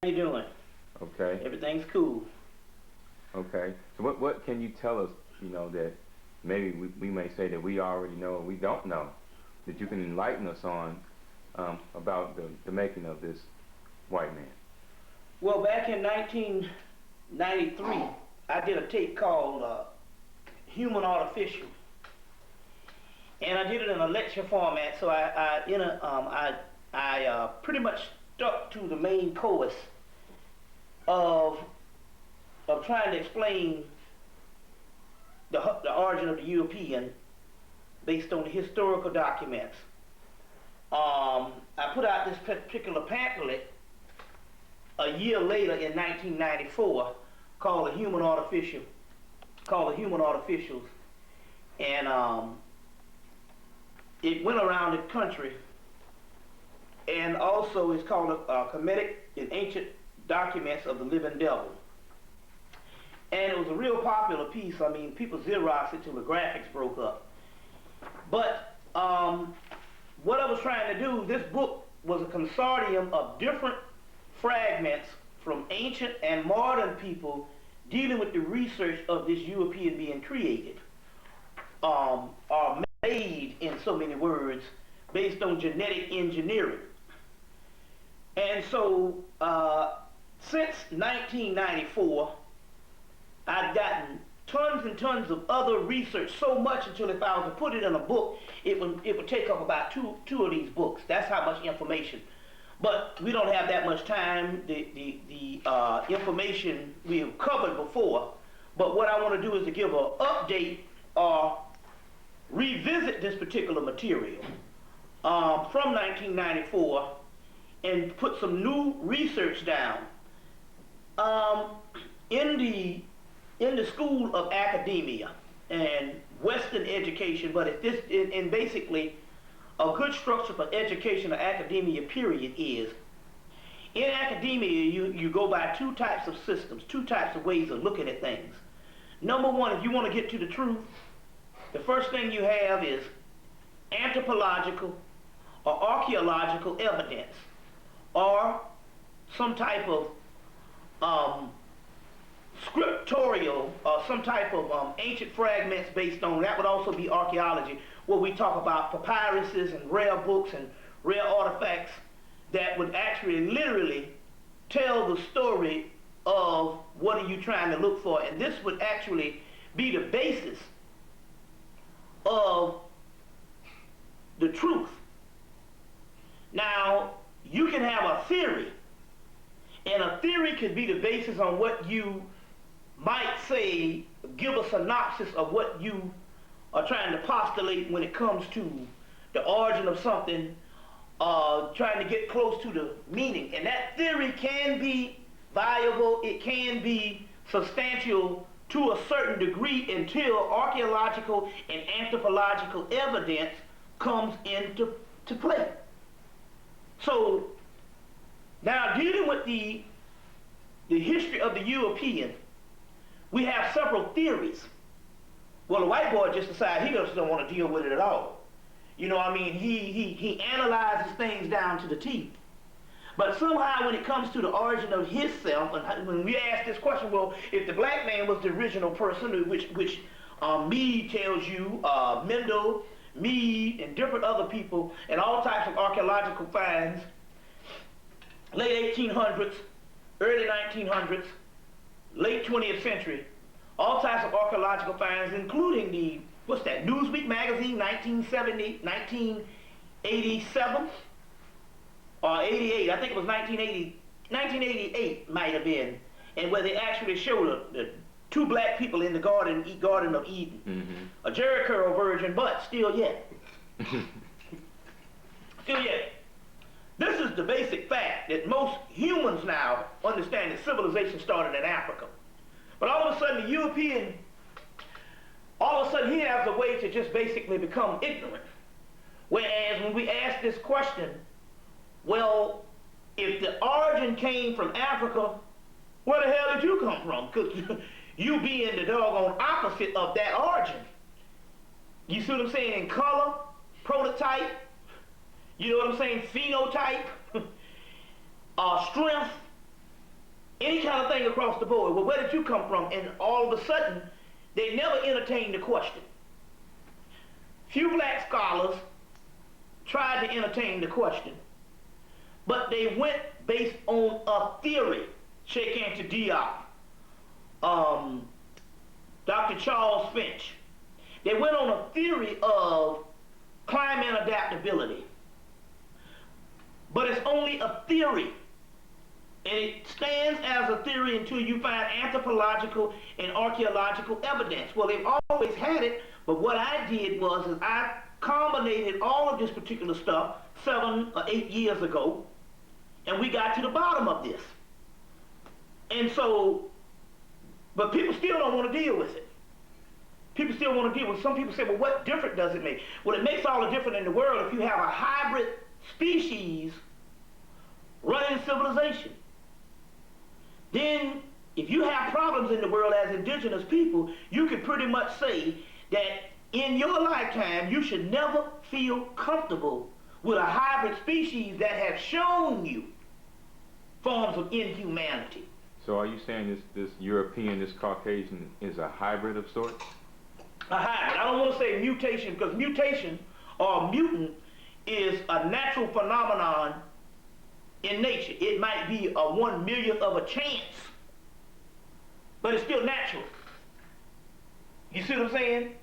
How you doing? Okay. Everything's cool. Okay. So what can you tell us, that maybe we may say that we already know or we don't know, that you can enlighten us on about the making of this white man? Well, back in 1993, I did a tape called Human Artificial, and I did it in a lecture format. So I pretty much stuck to the main course of trying to explain the origin of the European based on the historical documents. I put out this particular pamphlet a year later in 1994 called the Human Artificials, and it went around the country, and also it's called Comedic in Ancient Documents of the Living Devil. And it was a real popular piece. I mean, people Xeroxed it till the graphics broke up. But what I was trying to do, this book was a consortium of different fragments from ancient and modern people dealing with the research of this European being created, or made in so many words, based on genetic engineering. And so since 1994, I've gotten tons and tons of other research, so much until if I was to put it in a book, it would take up about two of these books. That's how much information. But we don't have that much time. The information we have covered before. But what I want to do is to give an update or revisit this particular material from 1994 and put some new research down. In the school of academia and Western education, but in basically a good structure for education or academia period is, in academia you go by two types of systems, two types of ways of looking at things. Number one, if you want to get to the truth, the first thing you have is anthropological or archaeological evidence, or some type of scriptorial or some type of ancient fragments based on, that would also be archaeology, where we talk about papyruses and rare books and rare artifacts that would actually literally tell the story of what are you trying to look for. And this would actually be the basis of the truth. Now, you can have a theory, and a theory could be the basis on what you might say, give a synopsis of what you are trying to postulate when it comes to the origin of something, trying to get close to the meaning. And that theory can be viable, it can be substantial to a certain degree until archaeological and anthropological evidence comes into play. So now, dealing with the history of the European, we have several theories. Well, the white boy just decided he just don't want to deal with it at all. You know, I mean, he analyzes things down to the T. But somehow when it comes to the origin of his self, and when we ask this question, well, if the black man was the original person, which Mead tells you, Mendel, Mead, and different other people, and all types of archaeological finds, late 1800s, early 1900s, late 20th century, all types of archaeological finds, including the, what's that, Newsweek magazine, 1970, 1987, or 88, I think it was 1988 might have been, and where they actually showed the two black people in the Garden of Eden. Mm-hmm. A Jerry curl virgin, but still yet. Still yet. This is the basic fact that most humans now understand that civilization started in Africa. But all of a sudden the European, all of a sudden he has a way to just basically become ignorant. Whereas when we ask this question, well, if the origin came from Africa, where the hell did you come from? Because you being the doggone opposite of that origin. You see what I'm saying? In color, prototype, you know what I'm saying? Phenotype, strength, any kind of thing across the board. Well, where did you come from? And all of a sudden, they never entertained the question. Few black scholars tried to entertain the question, but they went based on a theory. Shake hand to Diop, Dr. Charles Finch. They went on a theory of climate adaptability. But it's only a theory. And it stands as a theory until you find anthropological and archaeological evidence. Well, they've always had it, but what I did was is I combinated all of this particular stuff 7 or 8 years ago, and we got to the bottom of this. And so, but people still don't want to deal with it. People still want to deal with it. Some people say, well, what difference does it make? Well, it makes all the difference in the world if you have a hybrid species running civilization. Then, if you have problems in the world as indigenous people, you can pretty much say that in your lifetime, you should never feel comfortable with a hybrid species that has shown you forms of inhumanity. So are you saying this European, this Caucasian is a hybrid of sorts? A hybrid. I don't want to say mutation, because mutation or mutant is a natural phenomenon in nature. It might be a 1/1,000,000th of a chance, but it's still natural. You see what I'm saying?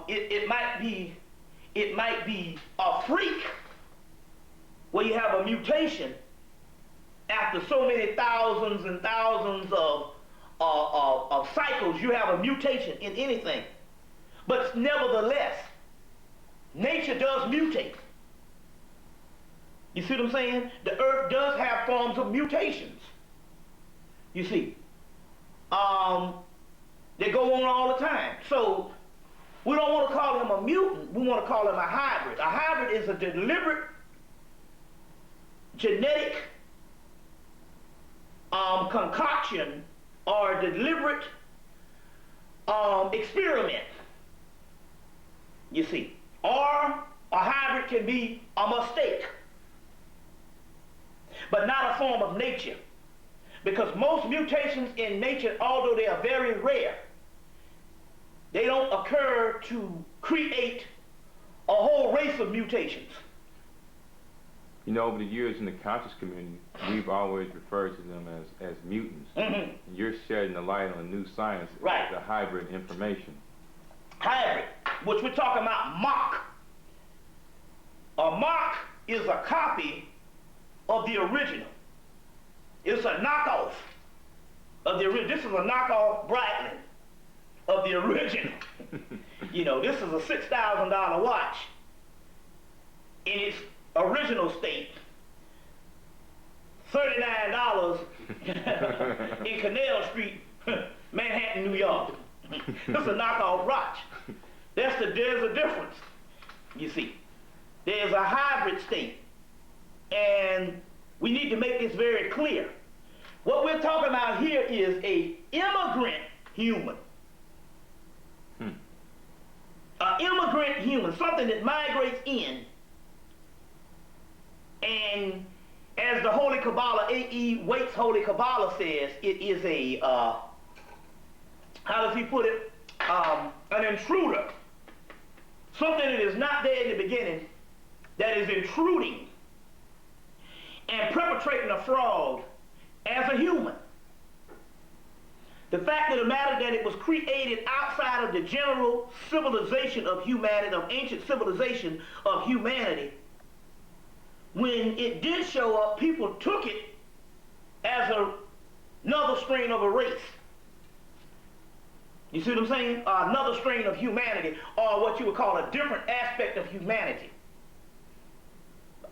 It might be a freak where you have a mutation after so many thousands and thousands of cycles. You have a mutation in anything, but nevertheless, nature does mutate. You see what I'm saying? The earth does have forms of mutations. You see. They go on all the time. So we don't want to call him a mutant. We want to call him a hybrid. A hybrid is a deliberate genetic concoction or a deliberate experiment. You see. Or a hybrid can be a mistake, but not a form of nature. Because most mutations in nature, although they are very rare, they don't occur to create a whole race of mutations. You know, over the years in the conscious community, we've always referred to them as mutants. Mm-hmm. You're shedding a light on a new science, right? The hybrid information. Hybrid, which we're talking about mock. A mock is a copy of the original. It's a knockoff of the original. This is a knockoff Breitling of the original. You know, this is a $6,000 watch in its original state. $39 in Canal Street, Manhattan, New York. This is a knockoff watch. There's a difference, you see. There's a hybrid state. And we need to make this very clear. What we're talking about here is an immigrant human. An immigrant human, something that migrates in. And as the Holy Kabbalah, A.E. Waite's Holy Kabbalah says, it is a, how does he put it? An intruder. Something that is not there in the beginning, that is intruding and perpetrating a fraud as a human. The fact of the matter that it was created outside of the general civilization of humanity, of ancient civilization of humanity, when it did show up, people took it as another strain of a race. You see what I'm saying? Another strain of humanity, or what you would call a different aspect of humanity.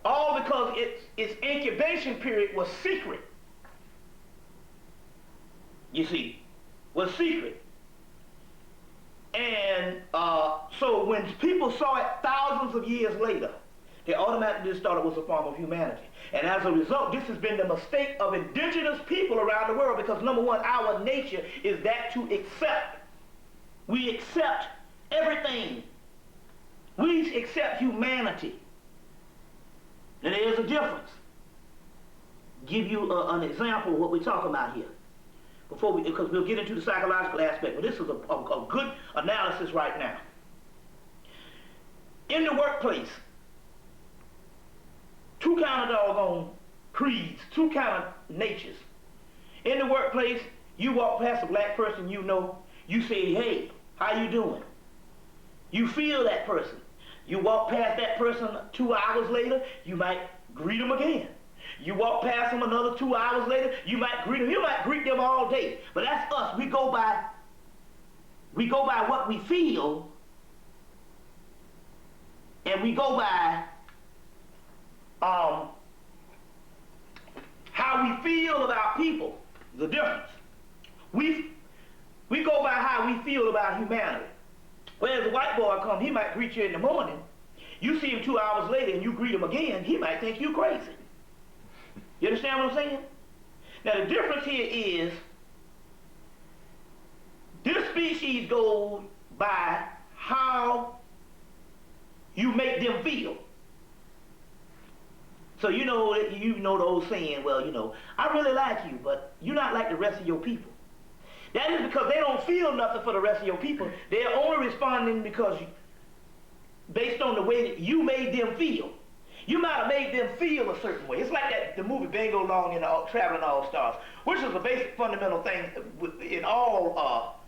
All because its incubation period was secret. You see, was secret. And so when people saw it thousands of years later, they automatically just thought it was a form of humanity. And as a result, this has been the mistake of indigenous people around the world, because number one, our nature is that to accept. We accept everything. We accept humanity. And there is a difference. give you an example of what we're talking about here. Because we'll get into the psychological aspect, but this is a good analysis right now. In the workplace, two kind of doggone creeds, two kind of natures. In the workplace, you walk past a black person you know, you say, hey, how you doing? You feel that person. You walk past that person 2 hours later, you might greet them again. You walk past them another 2 hours later, you might greet them. You might greet them all day. But that's us. We go by what we feel, and we go by how we feel about people. The difference. We go by how we feel about humanity. Whereas a white boy come, he might greet you in the morning. You see him 2 hours later and you greet him again, he might think you crazy. You understand what I'm saying? Now the difference here is this species goes by how you make them feel. So you know the old saying, well, I really like you, but you're not like the rest of your people. That is because they don't feel nothing for the rest of your people. They're only responding because based on the way that you made them feel. You might have made them feel a certain way. It's like the movie Bingo Long and the Traveling All-Stars, which is a basic fundamental thing in all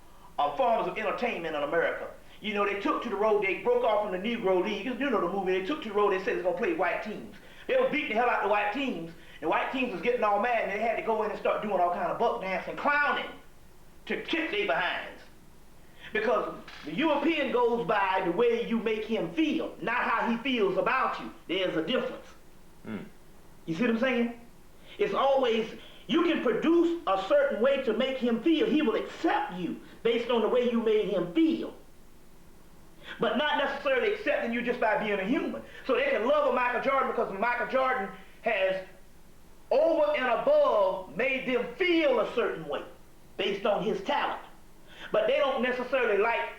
forms of entertainment in America. They took to the road, they broke off from the Negro League. You know the movie, they took to the road, they said they was going to play white teams. They were beating the hell out of the white teams. The white teams was getting all mad and they had to go in and start doing all kind of buck dancing, clowning to kick their behinds. Because the European goes by the way you make him feel, not how he feels about you. There's a difference. You see what I'm saying? It's always, you can produce a certain way to make him feel. He will accept you based on the way you made him feel. But not necessarily accepting you just by being a human. So they can love a Michael Jordan because Michael Jordan has over and above made them feel a certain way based on his talent. But they don't necessarily like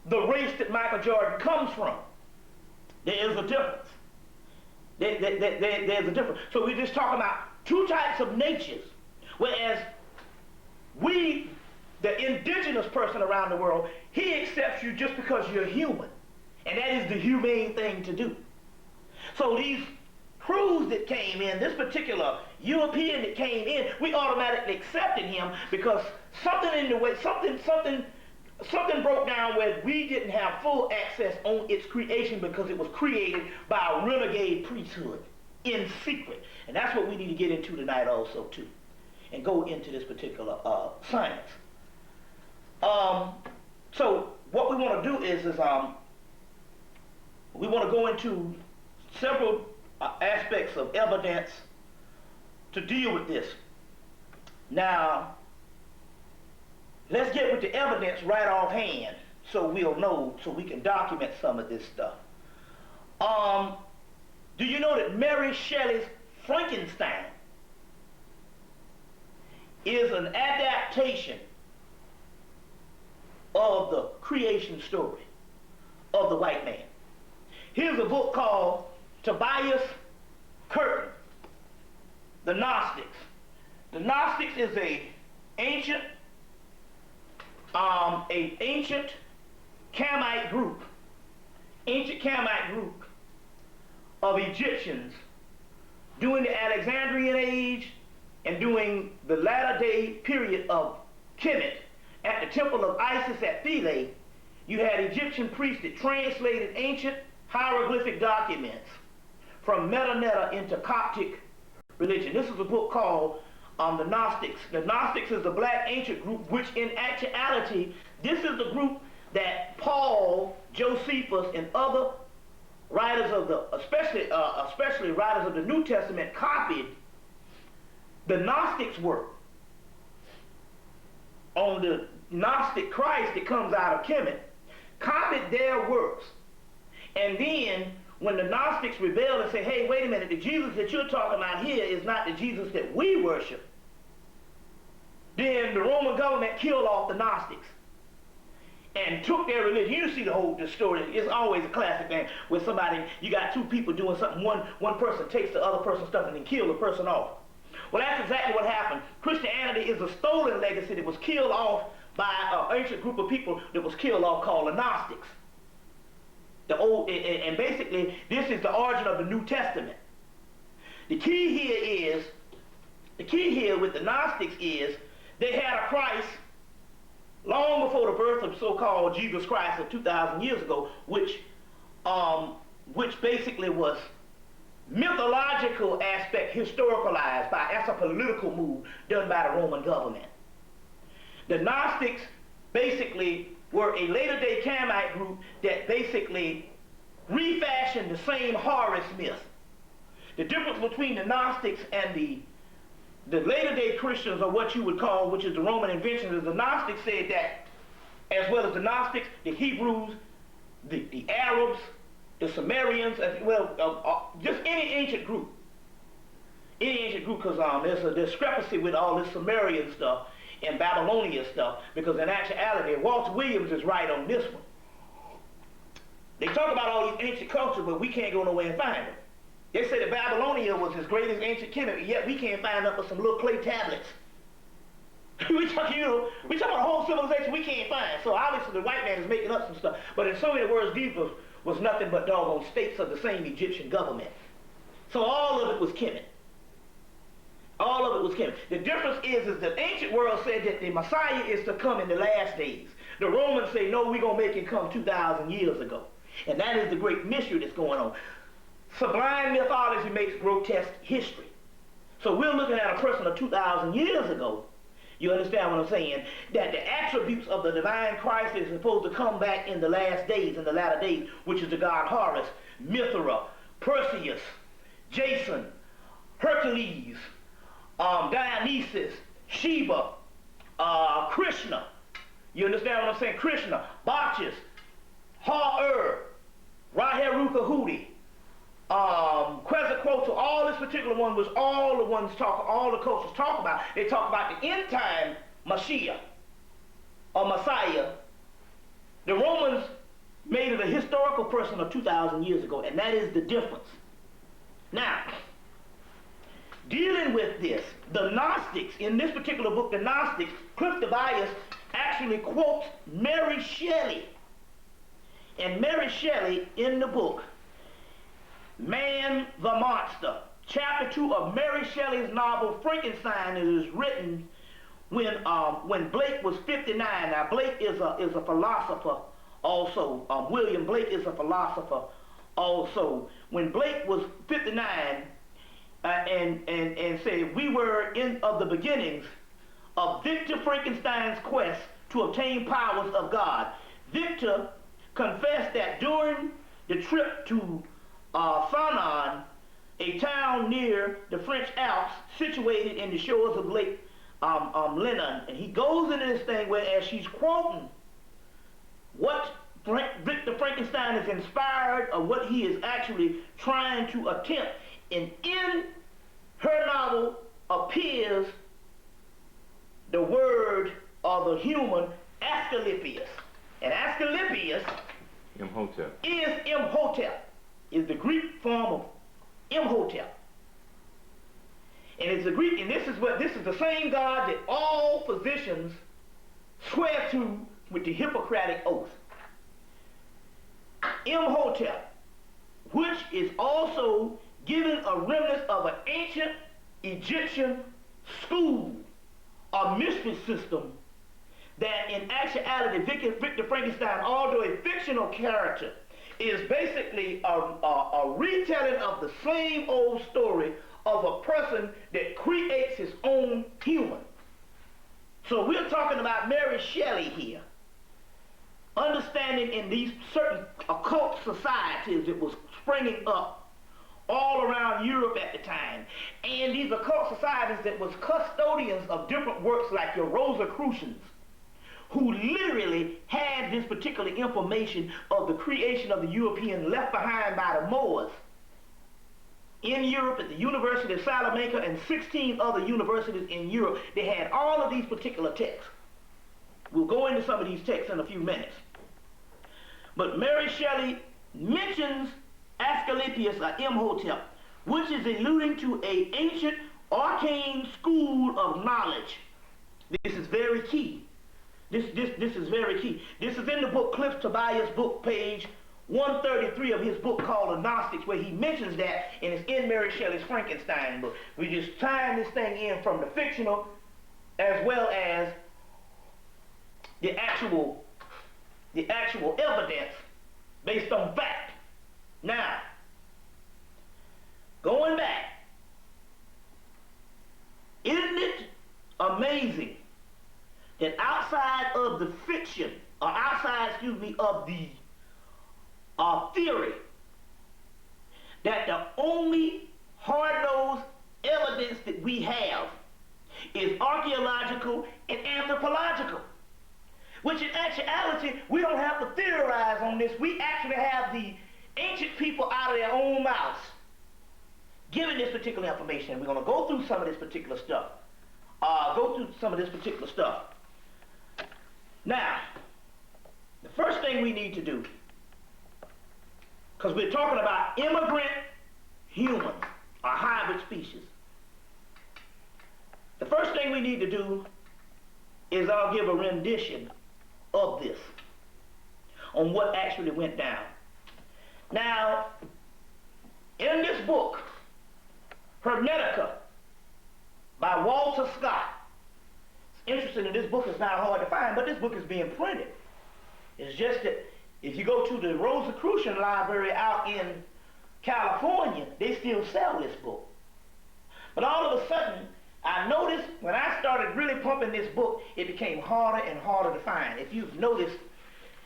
the race that Michael Jordan comes from. There is a difference. There's a difference. So we're just talking about two types of natures. Whereas we, the indigenous person around the world, he accepts you just because you're human. And that is the humane thing to do. So these crews that came in, this particular European that came in, we automatically accepted him because something in the way, something broke down where we didn't have full access on its creation because it was created by a renegade priesthood in secret. And that's what we need to get into tonight also too. And go into this particular science. So what we want to do is we want to go into several aspects of evidence to deal with this. Now, let's get with the evidence right offhand so we'll know, so we can document some of this stuff. Do you know that Mary Shelley's Frankenstein is an adaptation of the creation story of the white man? Here's a book called Tobias Curtin, The Gnostics. The Gnostics is an ancient Camite group of Egyptians during the Alexandrian age and during the latter day period of Kemet at the temple of Isis at Philae. You had Egyptian priests that translated ancient hieroglyphic documents from Metanetta into Coptic religion. This is a book called The Gnostics. The Gnostics is a black ancient group, which in actuality, this is the group that Paul, Josephus, and other writers of the, especially writers of the New Testament, copied the Gnostics' work on the Gnostic Christ that comes out of Kemet, copied their works. And then when the Gnostics rebelled and said, hey, wait a minute, the Jesus that you're talking about here is not the Jesus that we worship, then the Roman government killed off the Gnostics and took their religion. You see the story. It's always a classic thing where somebody, you got two people doing something, one person takes the other person's stuff and then kill the person off. Well, that's exactly what happened. Christianity is a stolen legacy that was killed off by an ancient group of people that was killed off called the Gnostics. And basically, this is the origin of the New Testament. The key here with the Gnostics is they had a Christ long before the birth of so-called Jesus Christ of 2,000 years ago, which basically was mythological aspect historicalized as a political move done by the Roman government. The Gnostics basically were a later-day Camite group that basically refashioned the same Horus myth. The difference between the Gnostics and the later-day Christians, or what you would call, which is the Roman invention, is the Gnostics said that, as well as the Gnostics, the Hebrews, the Arabs, the Sumerians, just any ancient group. Any ancient group, because there's a discrepancy with all this Sumerian stuff and Babylonian stuff, because in actuality, Walter Williams is right on this one. They talk about all these ancient cultures, but we can't go nowhere and find them. They say that Babylonia was as great as ancient Kemet, yet we can't find them but some little clay tablets. we talk about a whole civilization we can't find. So obviously the white man is making up some stuff. But in so many words, these was nothing but doggone states of the same Egyptian government. So all of it was Kemet. All of it was Kemet. The difference is that the ancient world said that the Messiah is to come in the last days. The Romans say, no, we're going to make him come 2,000 years ago. And that is the great mystery that's going on. Sublime mythology makes grotesque history. So we're looking at a person of 2,000 years ago. You understand what I'm saying? That the attributes of the divine Christ is supposed to come back in the last days, in the latter days, which is the god Horus, Mithra, Perseus, Jason, Hercules, Dionysus, Sheba, Krishna. You understand what I'm saying? Krishna, Bacchus, Ha-ur, Ra-Heru-Ka-Hooty, Quetzalcoatl, all this particular one was all the cultures talk about. They talk about the end time Mashiach or Messiah. The Romans made it a historical person of 2,000 years ago, and that is the difference. Now, dealing with this, the Gnostics, in this particular book, the Gnostics, Cliff Tobias actually quotes Mary Shelley. And Mary Shelley, in the book, Man the Monster, chapter 2 of Mary Shelley's novel Frankenstein, is written when Blake was 59. Now Blake is a philosopher also. William Blake is a philosopher also. When Blake was 59 and said, we were of the beginnings of Victor Frankenstein's quest to obtain powers of God. Victor confessed that during the trip to Fanon, a town near the French Alps, situated in the shores of Lake Lenon, and he goes into this thing where, as she's quoting what Victor Frankenstein is inspired of, what he is actually trying to attempt, and in her novel appears the word of the human Asclepius. And Asclepius is Imhotep, is the Greek form of Imhotep. And it's the Greek, and this is the same God that all physicians swear to with the Hippocratic oath. Imhotep, which is also given a remnant of an ancient Egyptian school or mystery system that in actuality Victor Frankenstein, although a fictional character, is basically a retelling of the same old story of a person that creates his own human. So we're talking about Mary Shelley here, understanding in these certain occult societies that was springing up all around Europe at the time, and these occult societies that was custodians of different works like your Rosicrucians, who literally had this particular information of the creation of the European left behind by the Moors in Europe at the University of Salamanca and 16 other universities in Europe. They had all of these particular texts. We'll go into some of these texts in a few minutes. But Mary Shelley mentions Asclepius or Imhotep, which is alluding to an ancient arcane school of knowledge. This is very key. This is very key. This is in the book, Cliff Tobias' book, page 133 of his book called The Gnostics, where he mentions that, and it's in Mary Shelley's Frankenstein book. We're just tying this thing in from the fictional as well as the actual evidence based on fact. Now, going back, isn't it amazing that outside of the fiction, or outside, of the theory, that the only hard-nosed evidence that we have is archaeological and anthropological, which in actuality, we don't have to theorize on this. We actually have the ancient people out of their own mouths giving this particular information. We're going to go through some of this particular stuff. Now, the first thing we need to do, because we're talking about immigrant humans, or hybrid species. The first thing we need to do is I'll give a rendition of this, on what actually went down. Now, in this book, Hermetica, by Walter Scott. It's interesting that this book is not hard to find, but this book is being printed. It's just that if you go to the Rosicrucian Library out in California, they still sell this book. But all of a sudden, I noticed when I started really pumping this book, it became harder and harder to find. If you've noticed,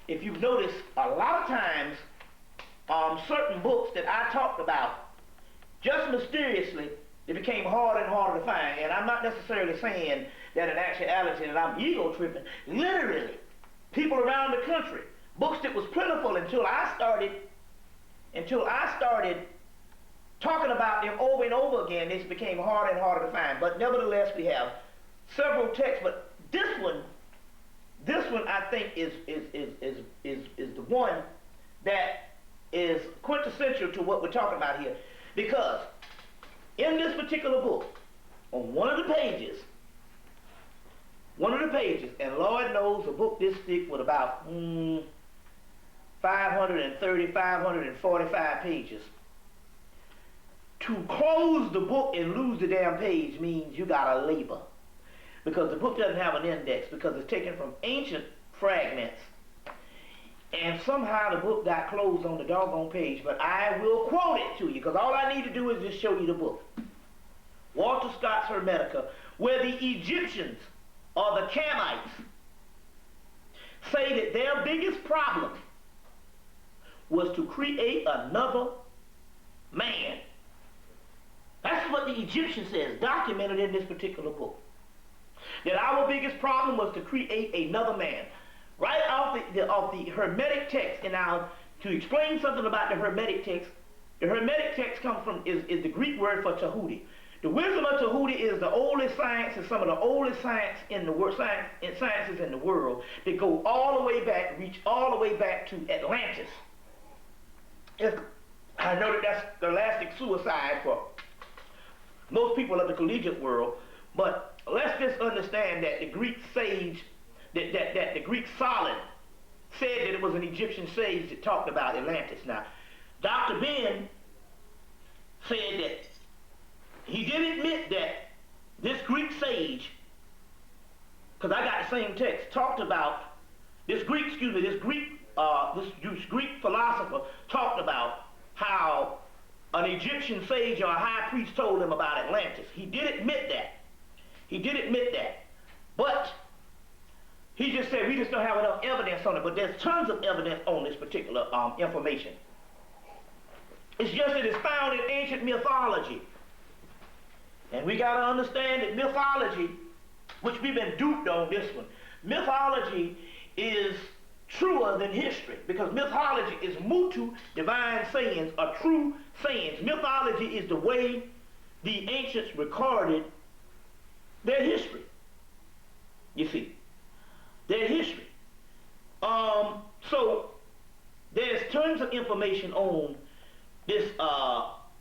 a lot of times, certain books that I talked about, just mysteriously, it became harder and harder to find. And I'm not necessarily saying that in actuality that I'm ego tripping. Literally, people around the country, books that was plentiful until I started talking about them over and over again, this became harder and harder to find. But nevertheless, we have several texts. But this one I think is the one that is quintessential to what we're talking about here. Because in this particular book, on one of the pages, and Lord knows a book this thick with about 545 pages, to close the book and lose the damn page means you gotta labor. Because the book doesn't have an index, because it's taken from ancient fragments. And somehow the book got closed on the doggone page, but I will quote it to you, because all I need to do is just show you the book. Walter Scott's Hermetica, where the Egyptians, or the Kamites, say that their biggest problem was to create another man. That's what the Egyptian says, documented in this particular book. That our biggest problem was to create another man. Right off the Hermetic text, and now to explain something about the Hermetic text comes from is the Greek word for Tahuti. The wisdom of Tahuti is the oldest science and some of the oldest sciences in the world that go all the way back, reach all the way back to Atlantis. I know that that's scholastic suicide for most people of the collegiate world, but let's just understand that the Greek sage, that the Greek Solon said that it was an Egyptian sage that talked about Atlantis. Now, Dr. Ben said that he did admit that this Greek sage, because I got the same text, talked about this Greek philosopher talked about how an Egyptian sage or a high priest told him about Atlantis. He did admit that. But he just said we just don't have enough evidence on it. But there's tons of evidence on this particular information. It's just that it's found in ancient mythology. And we got to understand that mythology, which we've been duped on this one, mythology is truer than history, because mythology is mutu, divine sayings, or true sayings. Mythology is the way the ancients recorded their history. You see, their history. So there's tons of information on this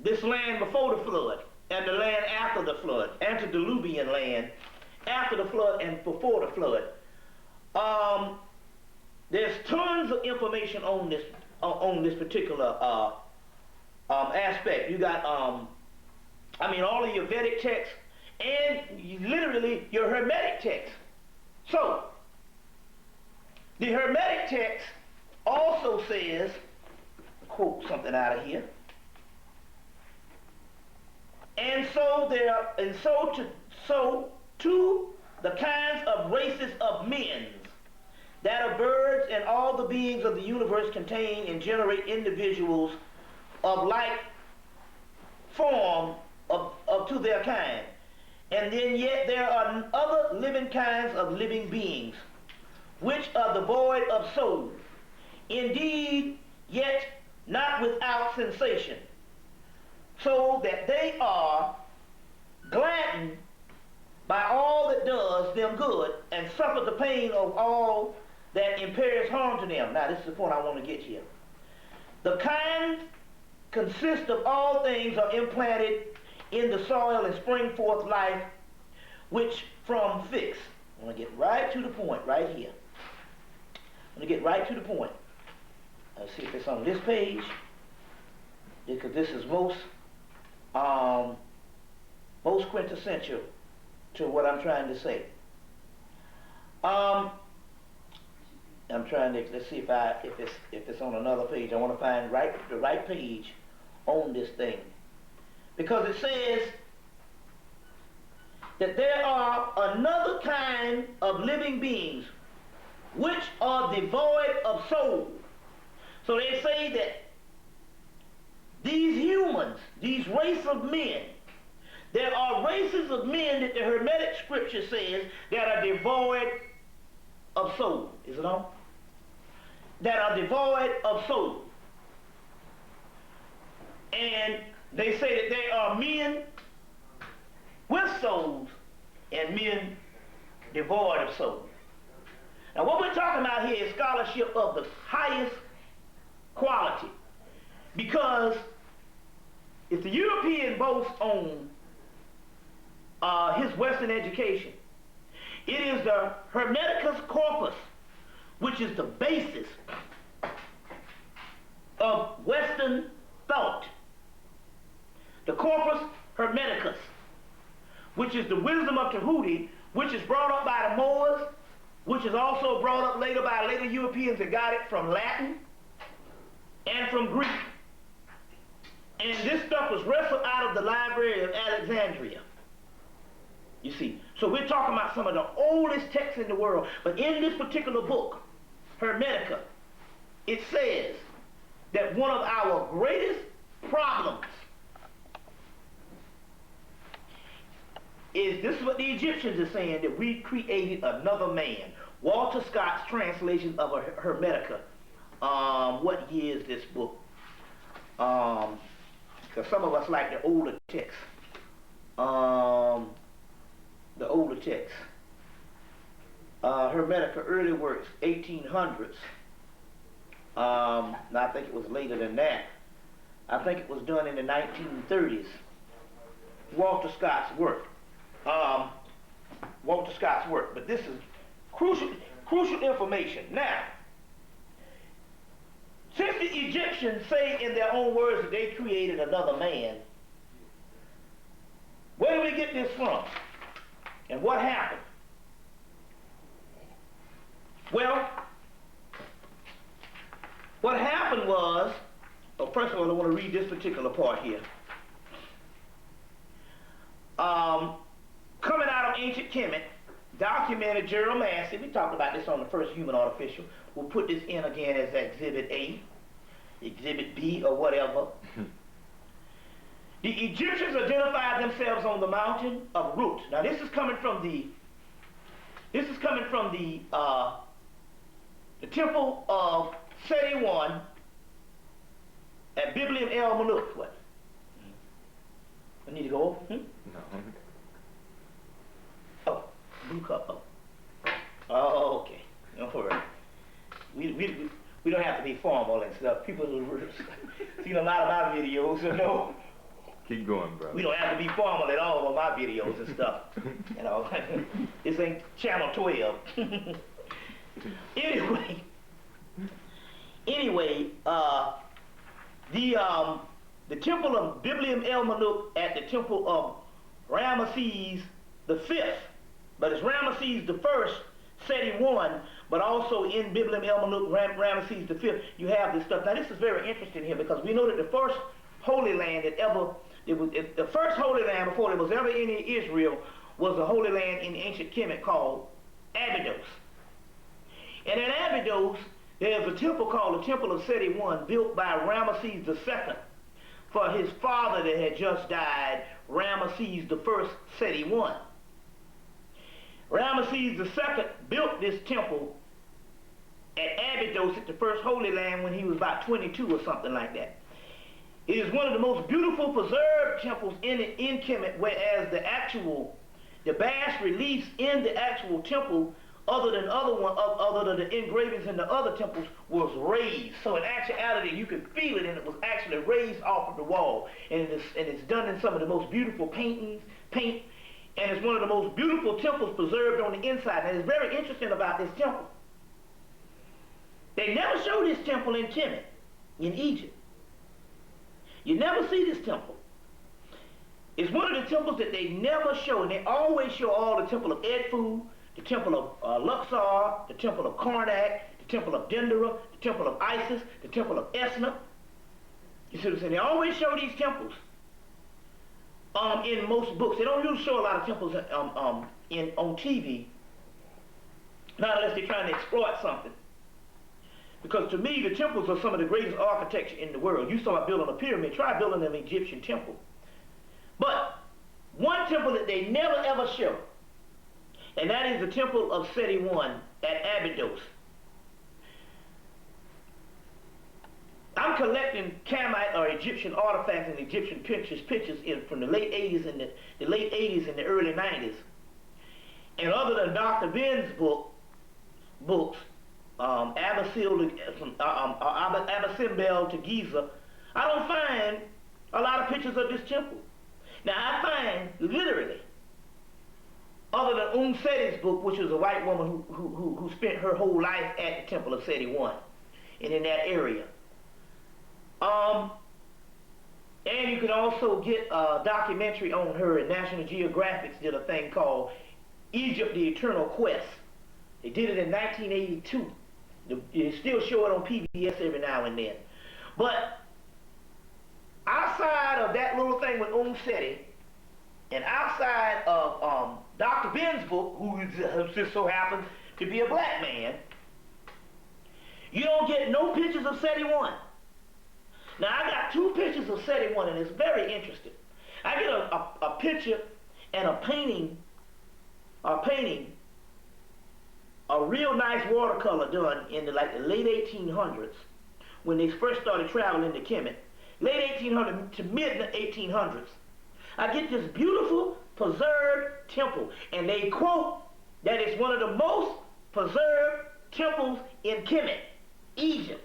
this land before the flood. and the land after the flood, antediluvian land, after the flood and before the flood. There's tons of information on this particular aspect. You got, I mean, all of your Vedic texts and literally your Hermetic text. So, the Hermetic text also says, quote something out of here, so too the kinds of races of men, that of birds and all the beings of the universe contain and generate individuals of like form of to their kind. And then yet there are other living kinds of living beings, which are devoid of soul, indeed, yet not without sensation, so that they are gladdened by all that does them good, and suffer the pain of all that impairs harm to them. Now this is the point I want to get here. The kind consist of all things are implanted in the soil and spring forth life, which from fix. I want to get right to the point right here. I'm going to get right to the point. Let's see if it's on this page, because this is most quintessential to what I'm trying to say. I'm trying to, let's see if it's on another page. I want to find the right page on this thing, because it says that there are another kind of living beings which are devoid of soul. So they say that these humans, these race of men, there are races of men that the Hermetic scripture says that are devoid of soul. Is it on? That are devoid of soul. And they say that there are men with souls and men devoid of soul. Now what we're talking about here is scholarship of the highest quality, because if the European boasts on his Western education, it is the Hermeticus corpus, which is the basis of Western thought. The corpus Hermeticus, which is the wisdom of Tahuti, which is brought up by the Moors, which is also brought up later by later Europeans that got it from Latin and from Greek. And this stuff was wrestled out of the Library of Alexandria. You see, so we're talking about some of the oldest texts in the world. But in this particular book, Hermetica, it says that one of our greatest problems is, this is what the Egyptians are saying, that we created another man. Walter Scott's translation of a Hermetica. What year is this book? Because some of us like the older text. The older text. Hermetica, early works, 1800s. Now I think it was later than that. I think it was done in the 1930s. Walter Scott's work. Walter Scott's work. But this is crucial information. Now, since the Egyptians say in their own words that they created another man, where do we get this from? And what happened? Well, what happened was, well, first of all, I want to read this particular part here. Coming out of ancient Kemet, documented Gerald Massey, we talked about this on the first Human Artificial. We'll put this in again as Exhibit A, Exhibit B, or whatever. The Egyptians identified themselves on the mountain of Rut. Now this is coming from the temple of Seti I at Biblium El Maluk. What? I need to go over? No. Oh, blue cup. Oh, okay. Don't worry. We don't have to be formal and stuff. People who've seen a lot of my videos will know Keep going, brother. We don't have to be formal at all on my videos and stuff. You know, this ain't Channel 12. Anyway, the temple of Biblium El Manouk at the temple of Ramesses the Fifth, but it's Ramesses the First, Seti I, but also in Biblium El Manouk, Ramesses the Fifth, you have this stuff. Now this is very interesting here because we know that the first Holy Land that ever, the first Holy Land before there was ever any Israel was a Holy Land in ancient Kemet called Abydos. And in Abydos, there's a temple called the Temple of Seti I, built by Ramesses II for his father that had just died, Ramesses I, Seti I. Ramesses II built this temple at Abydos at the first Holy Land when he was about 22 or something like that. It is one of the most beautiful preserved temples in Kemet, whereas the bas reliefs in the actual temple, other than the engravings in the other temples, was raised. So in actuality, you could feel it, and it was actually raised off of the wall. And it's done in some of the most beautiful paint, and it's one of the most beautiful temples preserved on the inside. And it's very interesting about this temple. They never show this temple in Kemet, in Egypt. You never see this temple. It's one of the temples that they never show, and they always show all the temple of Edfu, the temple of Luxor, the temple of Karnak, the temple of Dendera, the temple of Isis, the temple of Esna. You see what I'm saying? They always show these temples in most books. They don't usually show a lot of temples on TV, not unless they're trying to exploit something. Because to me, the temples are some of the greatest architecture in the world. You saw building a pyramid, try building an Egyptian temple. But one temple that they never ever show, and that is the temple of Seti I at Abydos. I'm collecting Kamite or Egyptian artifacts and Egyptian pictures from the late 80s and the late 80s and the early 90s. And other than Dr. Ben's books, Abyssimbel to Giza, I don't find a lot of pictures of this temple. Now I find literally, other than Seti's book, which was a white woman who spent her whole life at the temple of Seti I and in that area. And you can also get a documentary on her, and National Geographic did a thing called Egypt, the Eternal Quest. They did it in 1982. You still show it on PBS every now and then. But outside of that little thing with Seti, and outside of Dr. Ben's book, who just so happens to be a black man, you don't get no pictures of Seti I. Now I got two pictures of Seti I, and it's very interesting. I get a picture and a painting, a real nice watercolor done in the late 1800s, when they first started traveling to Kemet, late 1800s to mid 1800s. I get this beautiful preserved temple, and they quote that it's one of the most preserved temples in Kemet, Egypt.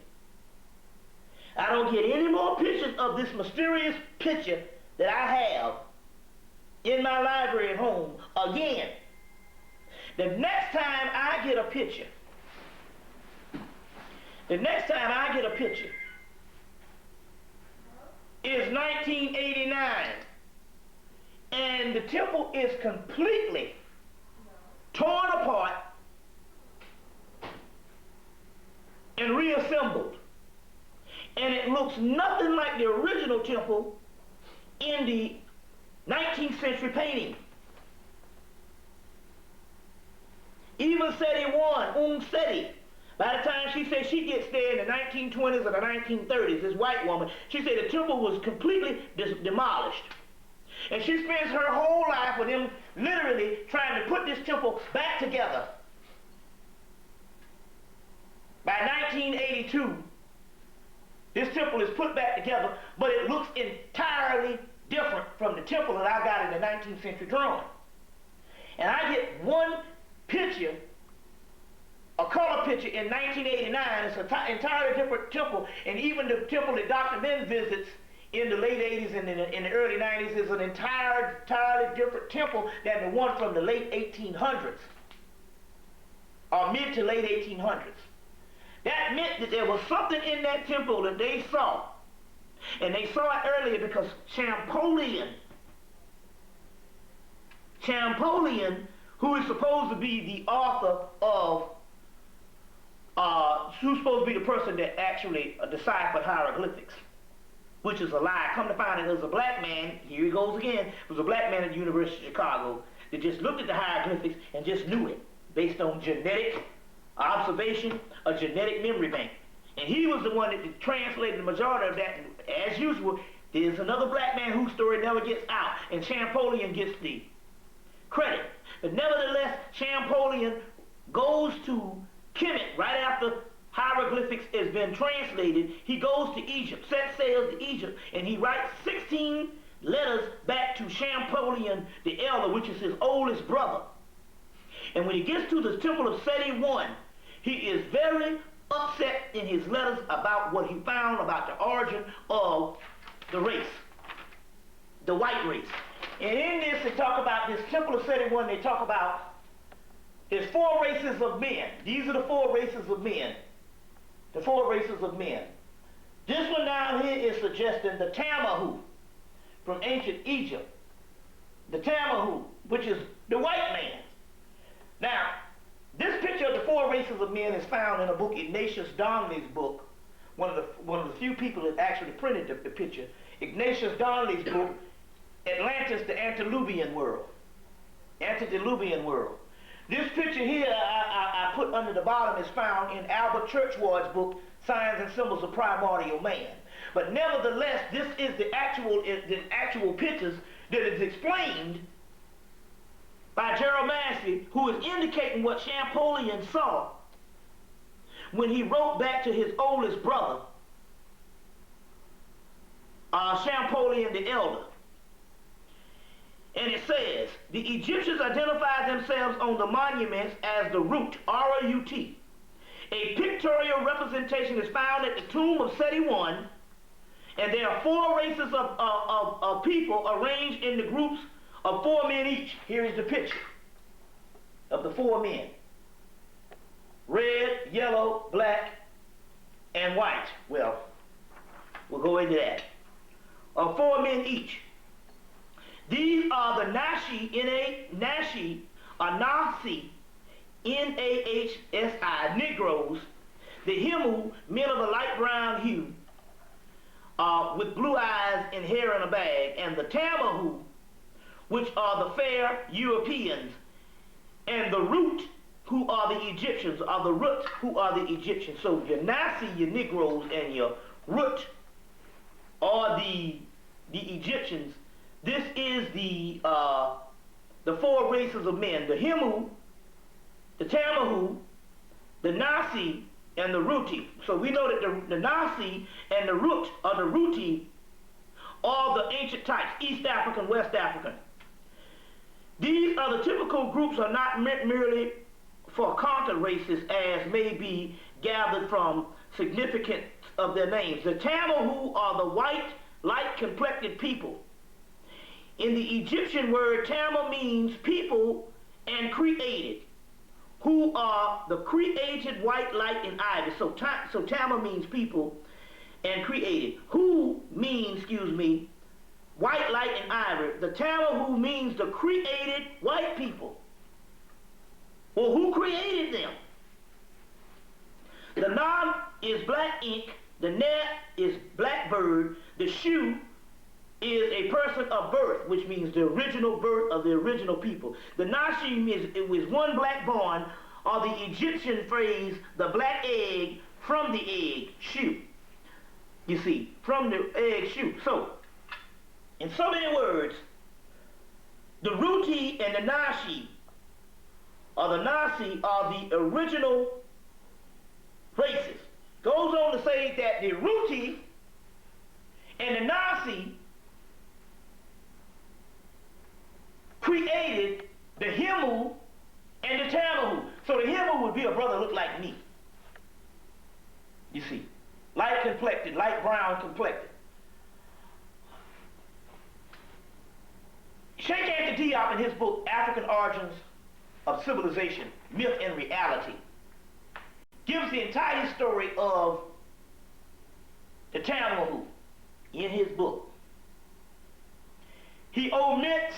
I don't get any more pictures of this mysterious picture that I have in my library at home again. The next time I get a picture, is 1989, and the temple is completely torn apart and reassembled, and it looks nothing like the original temple in the 19th century painting. Even Seti I, Seti, by the time she said she gets there in the 1920s or the 1930s, this white woman, she said the temple was completely demolished. And she spends her whole life with them literally trying to put this temple back together. By 1982, this temple is put back together, but it looks entirely different from the temple that I got in the 19th century drawing. And I get one picture, a color picture in 1989. It's an entirely different temple, and even the temple that Dr. Ben visits in the late 80s and in the early 90s is an entirely different temple than the one from the late 1800s, or mid to late 1800s. That meant that there was something in that temple that they saw. And they saw it earlier because Champollion, who is supposed to be the author of, who's supposed to be the person that actually deciphered hieroglyphics, which is a lie. Come to find out, there was a black man, here he goes again, there was a black man at the University of Chicago that just looked at the hieroglyphics and just knew it based on genetic observation, a genetic memory bank. And he was the one that translated the majority of that. And as usual, there's another black man whose story never gets out, and Champollion gets the credit. But nevertheless, Champollion goes to Kemet right after hieroglyphics has been translated. He goes to Egypt, sets sail to Egypt, and he writes 16 letters back to Champollion the Elder, which is his oldest brother. And when he gets to the temple of Seti I, he is very upset in his letters about what he found about the origin of the race, the white race. And in this, they talk about this temple of Seti I, they talk about there's 4 races of men. These are the 4 races of men. The 4 races of men. This one down here is suggesting the Tamahu from ancient Egypt. The Tamahu, which is the white man. Now, this picture of the 4 races of men is found in a book, Ignatius Donnelly's book, one of the few people that actually printed the picture. Ignatius Donnelly's book, Atlantis, the Antediluvian World. Antediluvian World. This picture here I put under the bottom is found in Albert Churchward's book, Signs and Symbols of Primordial Man. But nevertheless, this is the actual pictures that is explained by Gerald Massey, who is indicating what Champollion saw when he wrote back to his oldest brother, Champollion the Elder. And it says, the Egyptians identified themselves on the monuments as the Root, R-O-U-T. A pictorial representation is found at the tomb of Seti I, and there are 4 races of people arranged in the groups of 4 men each. Here is the picture of the 4 men. Red, yellow, black, and white. Well, we'll go into that. Of 4 men each. These are the Nashi, Nashi, or Nasi, N-A-H-S-I, Negroes, the Hemu, men of a light brown hue, with blue eyes and hair in a bag, and the Tamahu, which are the fair Europeans, and the Root, who are the Egyptians, or the Root, who are the Egyptians. So your Nasi, your Negroes, and your Root are the Egyptians. This is the 4 races of men: the Hemu, the Tamahu, the Nasi, and the Ruti. So we know that the Nasi and the Root, or the Ruti, are the ancient types: East African, West African. These are the typical groups, are not meant merely for conquered races, as may be gathered from significance of their names. The Tamahu are the white, light-complected people. In the Egyptian word, Tama means people and created, who are the created white, light, and ivy. So Tama means people and created. Who means, white, light, and ivory. The Tama who means the created white people. Well, who created them? The Nam is black ink, the Net is blackbird, the Shu is a person of birth, which means the original birth of the original people. The Nashim is one black born, or the Egyptian phrase, the black egg from the egg, Shu. You see, from the egg, Shu. So, in so many words, the Ruti and the Nashi, or the Nasi, are the original races. Goes on to say that the Ruti and the Nasi created the Hemu and the Tamahu. So the Hemu would be a brother look like me. You see, light complected, light brown complected. Sheikh Anta Diop, in his book, African Origins of Civilization, Myth and Reality, gives the entire story of the Tamahu in his book. He omits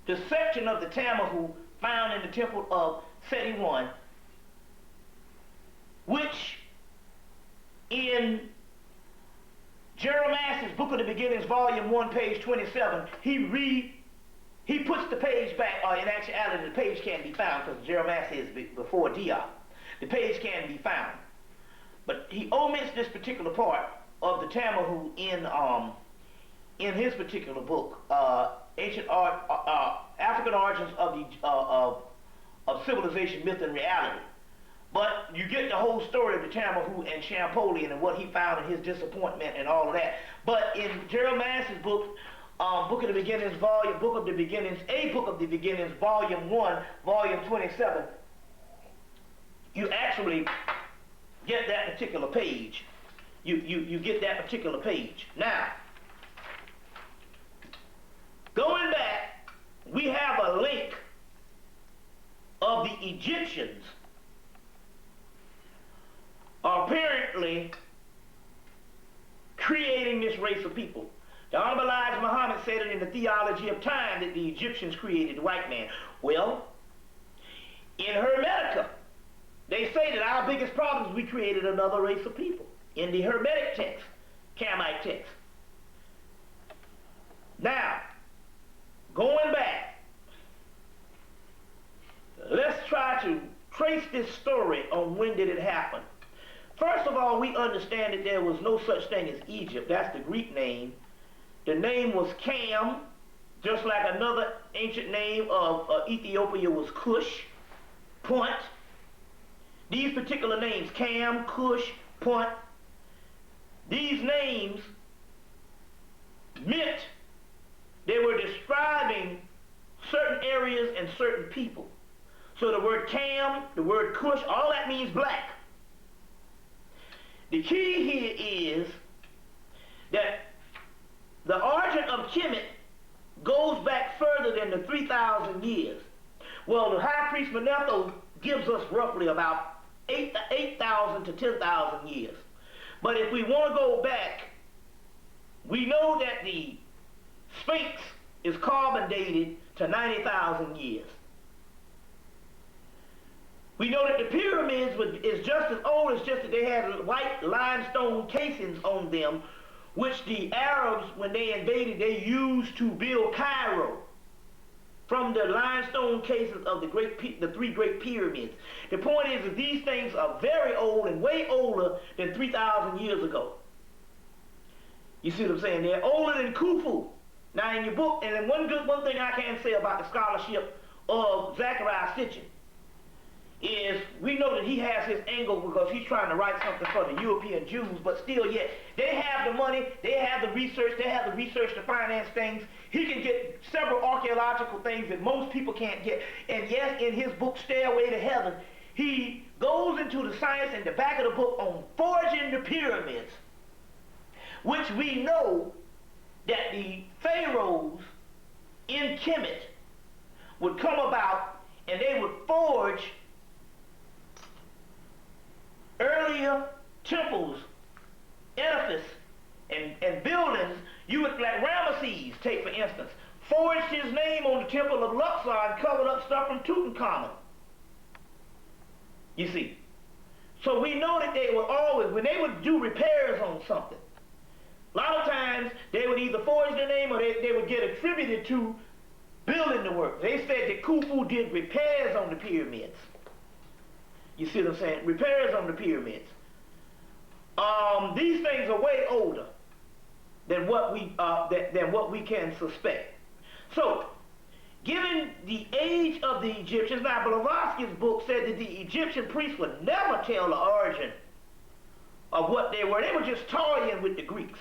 the section of the Tamahu found in the temple of Seti I, which in Jeremiah's Book of the Beginnings, Volume 1, page 27, he puts the page back, or in actuality the page can't be found because Jeremiah says before Diop. The page can be found. But he omits this particular part of the Tamahu in his particular book, African Origins of Civilization, Myth, and Reality. But you get the whole story of the Tamahu and Champollion and what he found and his disappointment and all of that. But in Jeremiah's book, Book of the Beginnings, Book of the Beginnings, Volume 1, Volume 27, you actually get that particular page. You get that particular page. Now, going back, we have a link of the Egyptians apparently creating this race of people. The Honorable Elijah Muhammad said it in the Theology of Time that the Egyptians created the white man. Well, in Hermetica, they say that our biggest problem is we created another race of people. In the Hermetic text, Kamite text. Now, going back, let's try to trace this story on when did it happen. First of all, we understand that there was no such thing as Egypt. That's the Greek name. The name was Cam, just like another ancient name of Ethiopia was Cush, Punt. These particular names, Cam, Cush, Punt, these names meant they were describing certain areas and certain people. So the word Cam, the word Cush, all that means black. The key here is that the origin of Kemet goes back further than the 3,000 years. Well, the high priest Manetho gives us roughly about 8,000 to 10,000 years. But if we want to go back, we know that the Sphinx is carbon dated to 90,000 years. We know that the pyramids is just as old, as just that they had white limestone casings on them, which the Arabs, when they invaded, they used to build Cairo from the limestone cases of the three great pyramids. The point is that these things are very old and way older than 3,000 years ago. You see what I'm saying? They're older than Khufu. Now in your book, and then one thing I can say about the scholarship of Zachariah Sitchin is we know that he has his angle because he's trying to write something for the European Jews, but still yet, they have the money, they have the research to finance things. He can get several archaeological things that most people can't get. And yes, in his book, Stairway to Heaven, he goes into the science in the back of the book on forging the pyramids, which we know that the pharaohs in Kemet would come about and they would forge earlier temples, edifices, and buildings. You would, like Ramesses, take for instance, forged his name on the temple of Luxor and covered up stuff from Tutankhamun. You see. So we know that they would always, when they would do repairs on something, a lot of times they would either forge their name or they would get attributed to building the work. They said that Khufu did repairs on the pyramids. You see what I'm saying? Repairs on the pyramids. These things are way older than what we can suspect. So, given the age of the Egyptians, now Blavatsky's book said that the Egyptian priests would never tell the origin of what they were. They were just toying with the Greeks.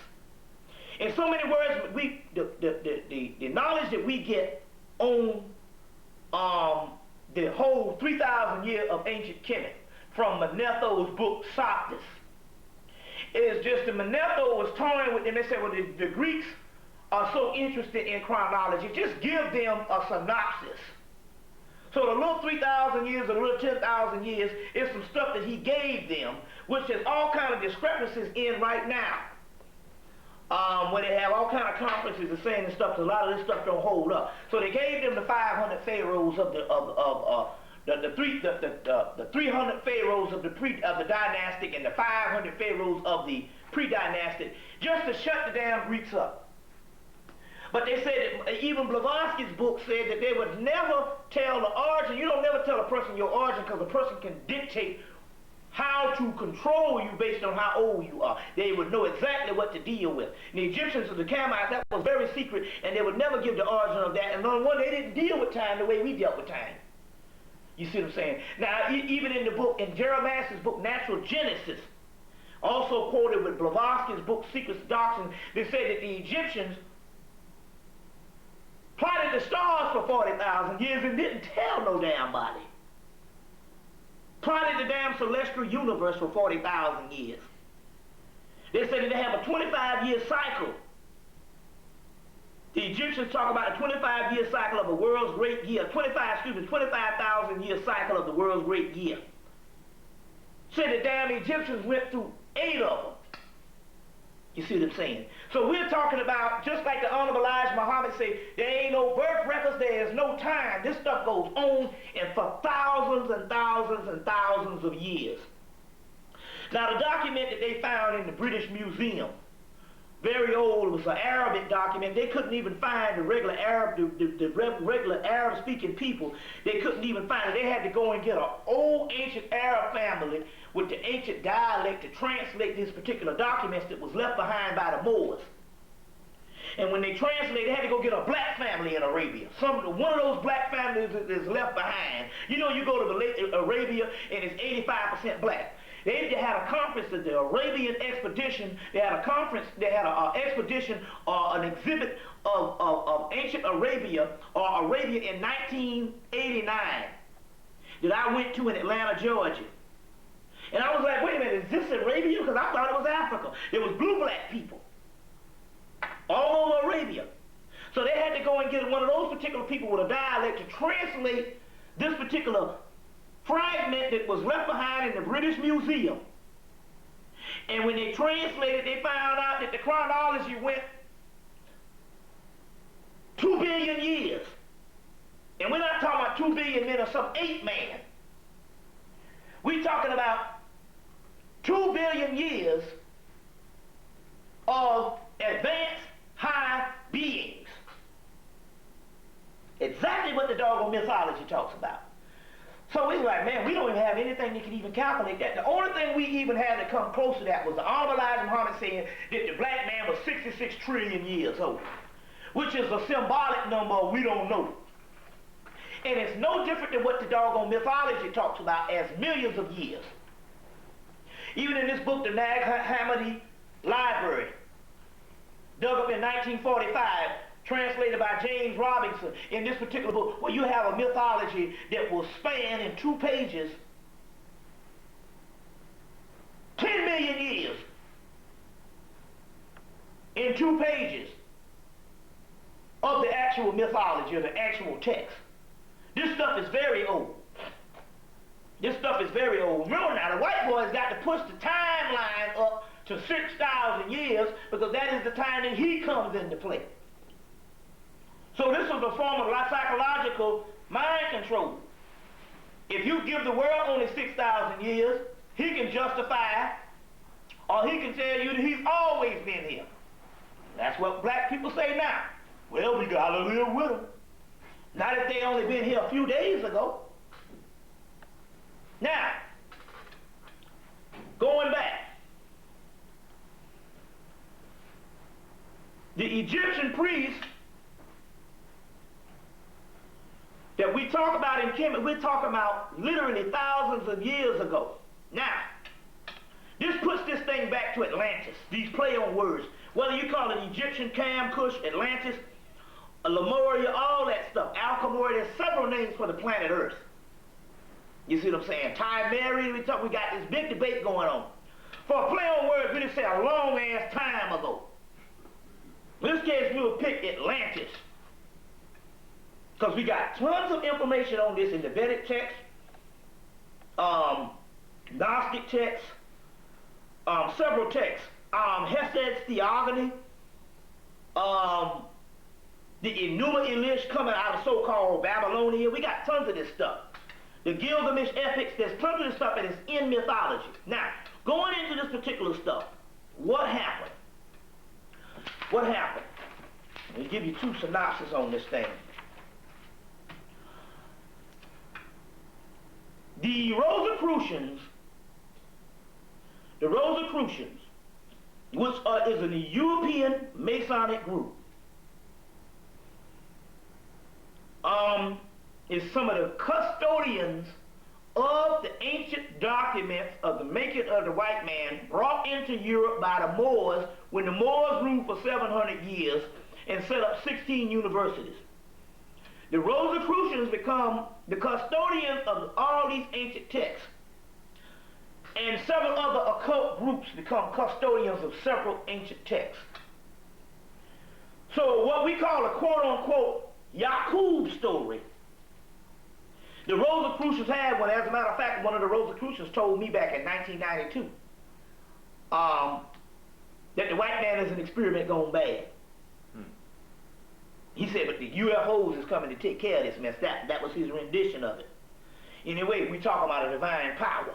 In so many words, the knowledge that we get on the whole 3,000 years of ancient Kemet from Manetho's book Soptis is just that Manetho was toying with them. They said, well, the Greeks are so interested in chronology, just give them a synopsis. So the little 3,000 years, the little 10,000 years is some stuff that he gave them, which has all kind of discrepancies in right now. Where they have all kind of conferences and saying and stuff, a lot of this stuff don't hold up. So they gave them the 500 pharaohs of the 300 pharaohs of the dynastic and the 500 pharaohs of the pre-dynastic, just to shut the damn Greeks up. But they said that even Blavatsky's book said that they would never tell the origin. You don't never tell a person your origin, because a person can dictate how to control you based on how old you are. They would know exactly what to deal with. And the Egyptians of the Camites, that was very secret, and they would never give the origin of that. And number one, they didn't deal with time the way we dealt with time. You see what I'm saying? Now, even in the book, in Jeremiah's book, Natural Genesis, also quoted with Blavatsky's book, Secrets of Doctrine, they say that the Egyptians plotted the stars for 40,000 years and didn't tell no damn body. Plotted the damn celestial universe for 40,000 years. They said that they have a 25-year cycle. The Egyptians talk about a 25-year cycle of the world's great year. 25,000-year cycle of the world's great year. Said the damn Egyptians went through 8 of them. You see what I'm saying? So we're talking about, just like the Honorable Elijah Muhammad said, there ain't no birth records, there is no time. This stuff goes on and for thousands and thousands and thousands of years. Now the document that they found in the British Museum, very old, it was an Arabic document. They couldn't even find the regular regular Arab-speaking people. They couldn't even find it. They had to go and get an old ancient Arab family with the ancient dialect to translate these particular documents that was left behind by the Moors. And when they translated, they had to go get a black family in Arabia. One of those black families is left behind. You know, you go to Arabia and it's 85% black. They had a conference at the Arabian expedition. They had a conference, they had an expedition or an exhibit of ancient Arabia or Arabia in 1989 that I went to in Atlanta, Georgia. And I was like, wait a minute, is this Arabia? Because I thought it was Africa. It was blue-black people all over Arabia. So they had to go and get one of those particular people with a dialect to translate this particular fragment that was left behind in the British Museum. And when they translated, they found out that the chronology went 2 billion years. And we're not talking about 2 billion men or some 8 man. We're talking about 2 billion years of advanced high beings. Exactly what the doggone mythology talks about. So it's like, man, we don't even have anything that can even calculate that. The only thing we even had to come close to that was the Honorable Elijah Muhammad saying that the black man was 66 trillion years old, which is a symbolic number we don't know. And it's no different than what the doggone mythology talks about as millions of years. Even in this book, the Nag Hammadi Library, dug up in 1945, translated by James Robinson, in this particular book, where you have a mythology that will span in 2 pages 10 million years in 2 pages of the actual mythology or the actual text. This stuff is very old. This stuff is very old. Remember now, the white boys got to push the timeline up to 6,000 years because that is the time that he comes into play. So this is a form of psychological mind control. If you give the world only 6,000 years, he can justify, or he can tell you that he's always been here. That's what black people say now. Well, we gotta live with them. Not if they only been here a few days ago. Now, going back, the Egyptian priests that we talk about in Kemet, we're talking about literally thousands of years ago. Now, this puts this thing back to Atlantis, these play on words. Whether you call it Egyptian, Cam, Cush, Atlantis, Lemuria, all that stuff, Alchemori, there's several names for the planet Earth. You see what I'm saying? Timeri, we got this big debate going on. For a play on words, we just say a long ass time ago. In this case, we'll pick Atlantis, because we got tons of information on this in the Vedic text, Gnostic texts, several texts, Hesed's Theogony, the Enuma Elish coming out of so-called Babylonia. We got tons of this stuff. The Gilgamesh epics, there's tons of this stuff that is in mythology. Now, going into this particular stuff, what happened? What happened? Let me give you two synopses on this thing. The Rosicrucians, which is a European Masonic group, is some of the custodians of the ancient documents of the making of the white man brought into Europe by the Moors when the Moors ruled for 700 years and set up 16 universities. The Rosicrucians become the custodians of all these ancient texts, and several other occult groups become custodians of several ancient texts. So what we call a quote-unquote Yakub story, the Rosicrucians had one. As a matter of fact, one of the Rosicrucians told me back in 1992 that the white man is an experiment gone bad. He said, but the UFOs is coming to take care of this mess. That was his rendition of it. Anyway, we talk about a divine power.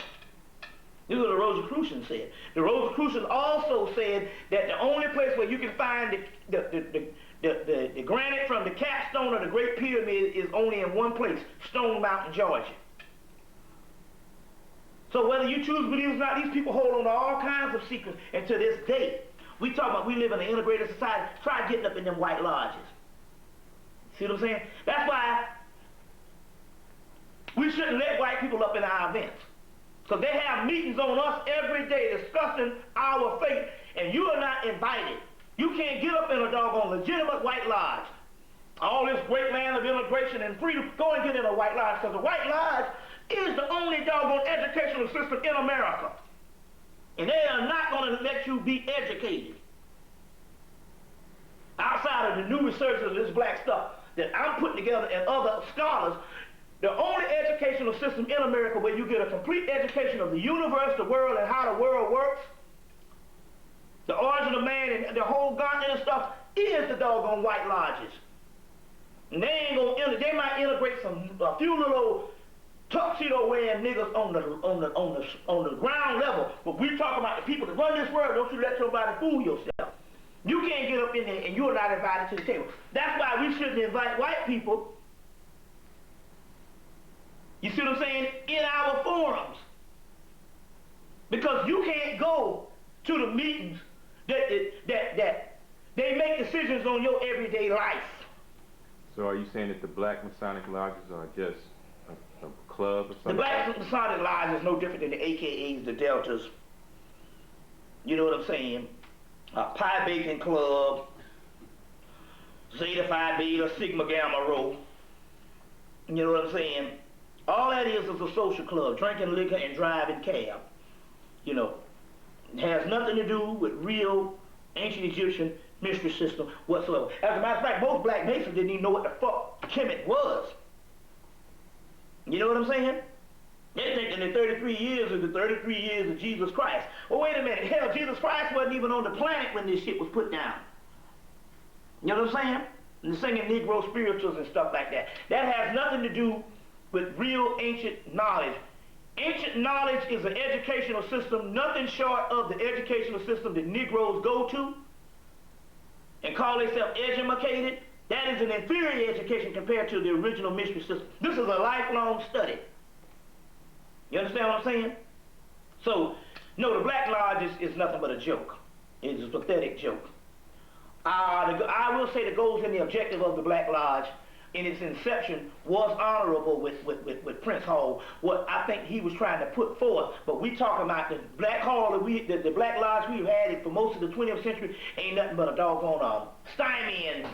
This is what the Rosicrucians said. The Rosicrucians also said that the only place where you can find the granite from the capstone of the Great Pyramid is only in one place, Stone Mountain, Georgia. So whether you choose to believe it or not, these people hold on to all kinds of secrets, and to this day, we talk about we live in an integrated society. Try getting up in them white lodges. See what I'm saying? That's why we shouldn't let white people up in our events. Because they have meetings on us every day discussing our fate, and you are not invited. You can't get up in a doggone legitimate white lodge. All this great land of immigration and freedom, go and get in a white lodge, because the white lodge is the only doggone educational system in America. And they are not going to let you be educated. Outside of the new research of this black stuff that I'm putting together and other scholars, the only educational system in America where you get a complete education of the universe, the world, and how the world works, the origin of man and the whole gauntlet of stuff, is the doggone white lodges. And they ain't gonna they might integrate a few little tuxedo wearing niggas on the ground level, but we talk about the people that run this world. Don't you let somebody fool yourself. You can't get up in there and you're not invited to the table. That's why we shouldn't invite white people, you see what I'm saying, in our forums. Because you can't go to the meetings that they make decisions on your everyday life. So are you saying that the black Masonic lodges are just a club or something? The black Masonic lodge is no different than the AKAs, the Deltas. You know what I'm saying? Pi Bacon Club, Zeta Phi Beta, Sigma Gamma Rho. You know what I'm saying? All that is a social club, drinking liquor and driving cab. You know, it has nothing to do with real ancient Egyptian mystery system whatsoever. As a matter of fact, most black Masons didn't even know what the fuck Hemmit was. You know what I'm saying? They're thinking that 33 years is the 33 years of Jesus Christ. Well, wait a minute. Hell, Jesus Christ wasn't even on the planet when this shit was put down. You know what I'm saying? And singing Negro spirituals and stuff like that. That has nothing to do with real ancient knowledge. Ancient knowledge is an educational system, nothing short of the educational system that Negroes go to and call themselves educated. That is an inferior education compared to the original mystery system. This is a lifelong study. You understand what I'm saying? So, no, the Black Lodge is nothing but a joke. It is a pathetic joke. I will say the goals and the objective of the Black Lodge in its inception was honorable with Prince Hall, what I think he was trying to put forth. But we talking about the Black Hall, the Black Lodge we've had for most of the 20th century ain't nothing but a doggone stymie and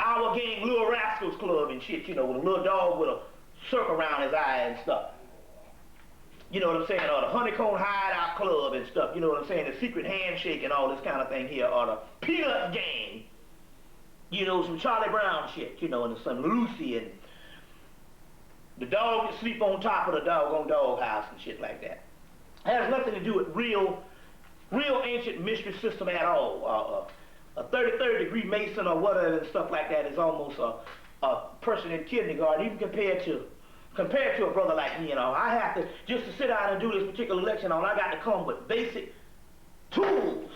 our gang Little Rascals Club and shit, you know, with a little dog with a circle around his eye and stuff. You know what I'm saying? Or the Honeycomb Hideout Club and stuff, you know what I'm saying? The Secret Handshake and all this kind of thing here, or the Peanut Gang. you know, some Charlie Brown shit, you know, and some Lucy and the dog that sleep on top of the doggone doghouse and shit like that. It has nothing to do with real ancient mystery system at all. A 33rd degree Mason or whatever and stuff like that is almost a person in kindergarten, even compared to a brother like me. You know, I have to, just to sit down and do this particular lecture on, I got to come with basic tools.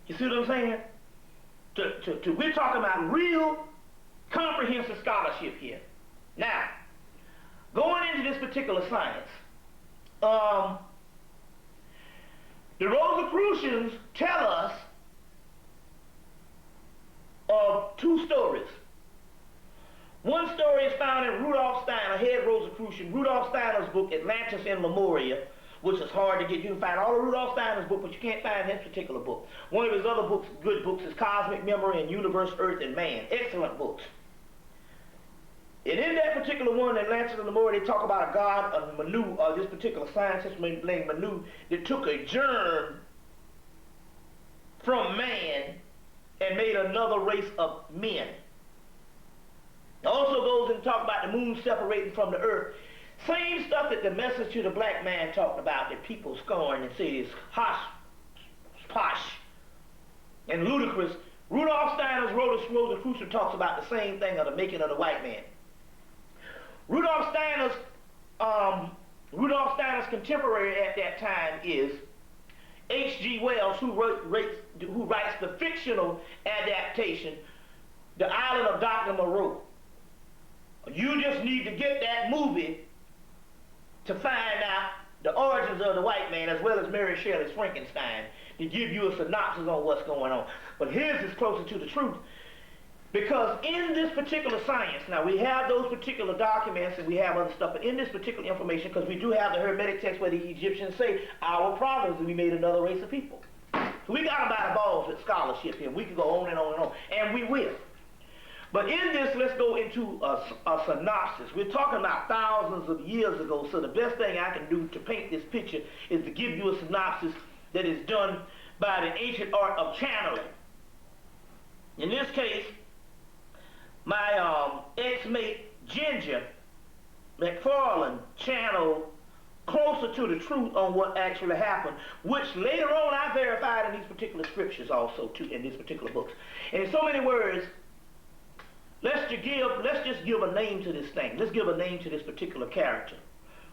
You see what I'm saying? We're talking about real comprehensive scholarship here. Now, going into this particular science, the Rosicrucians tell us of two stories. One story is found in Rudolf Steiner, head Rosicrucian, Rudolf Steiner's book, Atlantis in Memoria, which is hard to get. You can find all of Rudolf Steiner's book, but you can't find his particular book. One of his other books, good books, is Cosmic Memory and Universe, Earth, and Man. Excellent books. And in that particular one, Atlantis in Memoria, they talk about a god, a Manu, this particular scientist named Manu, that took a germ from man and made another race of men. It also goes and talks about the moon separating from the earth. Same stuff that the Message to the Black Man talked about, that people scorn and say is posh and ludicrous. Rudolf Steiner's Rosicrucian talks about the same thing of the making of the white man. Rudolf Steiner's contemporary at that time is H.G. Wells, who writes the fictional adaptation, The Island of Dr. Moreau. You just need to get that movie to find out the origins of the white man, as well as Mary Shelley's Frankenstein, to give you a synopsis on what's going on. But his is closer to the truth, because in this particular science, now we have those particular documents and we have other stuff, but in this particular information, because we do have the Hermetic text where the Egyptians say, our problems, and we made another race of people. So we got to buy the balls with scholarship here. We can go on and on and on, and we will. But in this, let's go into a synopsis. We're talking about thousands of years ago, so the best thing I can do to paint this picture is to give you a synopsis that is done by the ancient art of channeling. In this case, my ex-mate Ginger McFarland channeled closer to the truth on what actually happened, which later on I verified in these particular scriptures also too, in these particular books. And in so many words, let's just give a name to this thing. Let's give a name to this particular character.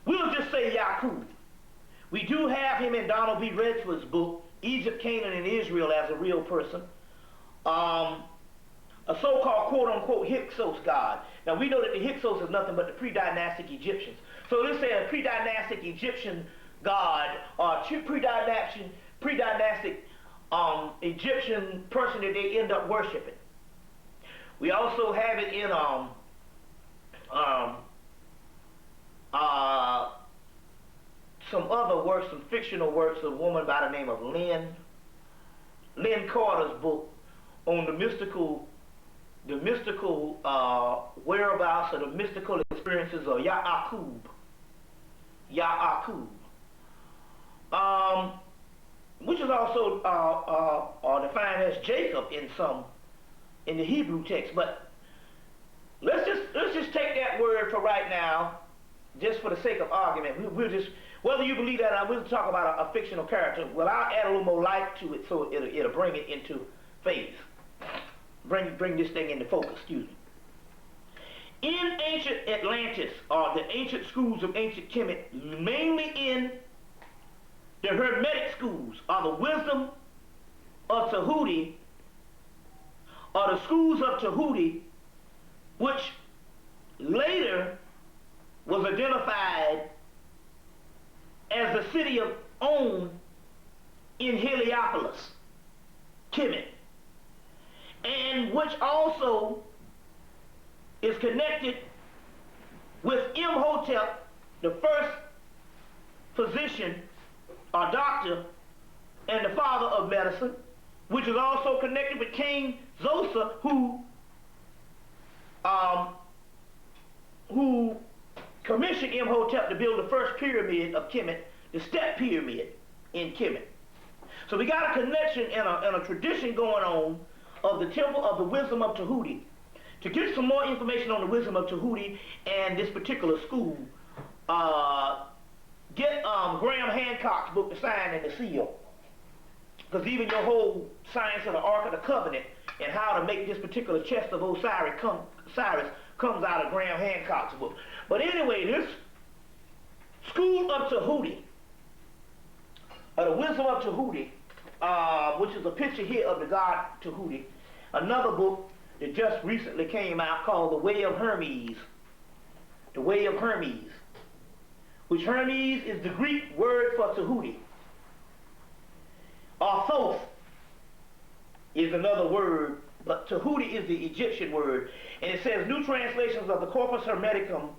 We'll just say Yaqub. We do have him in Donald B. Redford's book, Egypt, Canaan, and Israel as a real person. A so-called quote-unquote Hyksos god. Now we know that the Hyksos is nothing but the pre-dynastic Egyptians. So let's say a pre-dynastic Egyptian god, or pre-dynastic Egyptian person that they end up worshiping. We also have it in some other works, some fictional works, of a woman by the name of Lynn Carter's book on the mystical whereabouts or the mystical experiences of Yaqub, which is also defined as Jacob in the Hebrew text. But let's just take that word for right now, just for the sake of argument. We'll just, whether you believe that or not, we'll talk about a fictional character. Well, I'll add a little more light to it, so it'll bring it into phase. Bring this thing into focus, excuse me. In ancient Atlantis, or the ancient schools of ancient Kemet, mainly in the Hermetic schools, are the wisdom of Tahuti, or the schools of Tahuti, which later was identified as the city of On in Heliopolis, Kemet, and which also is connected with Imhotep, the first physician or doctor and the father of medicine, which is also connected with King Zosa, who commissioned Imhotep to build the first pyramid of Kemet, the Step Pyramid in Kemet. So we got a connection and a tradition going on of the Temple of the Wisdom of Tahuti. To get some more information on the Wisdom of Tahuti and this particular school, get Graham Hancock's book, The Sign and the Seal. Because even your whole science of the Ark of the Covenant and how to make this particular chest of Osiris comes out of Graham Hancock's book. But anyway, this School of Tahuti, the Wisdom of Tahuti, which is a picture here of the god Tahuti. Another book that just recently came out called The Way of Hermes. The Way of Hermes, which Hermes is the Greek word for Tahuti. Thoth is another word, but Tahuti is the Egyptian word. And it says new translations of the Corpus Hermeticum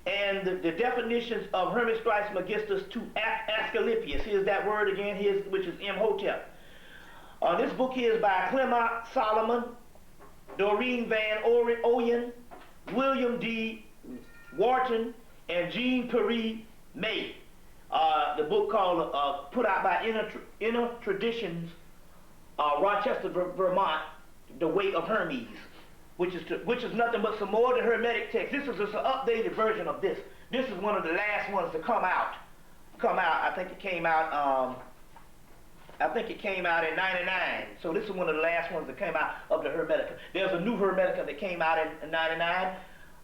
and the definitions of Hermes Trismegistus to Asclepius. Here's that word again, which is Imhotep. This book here is by Clement Solomon, Doreen Van Oyen, William D. Wharton, and Jean Pierre May. The book called, put out by Inner Traditions, Rochester, Vermont, The Way of Hermes, which is nothing but some more of the Hermetic text. This is just an updated version of this. This is one of the last ones to come out. I think it came out. I think it came out in '99. So this is one of the last ones that came out of the Hermetica. There's a new Hermetica that came out in '99.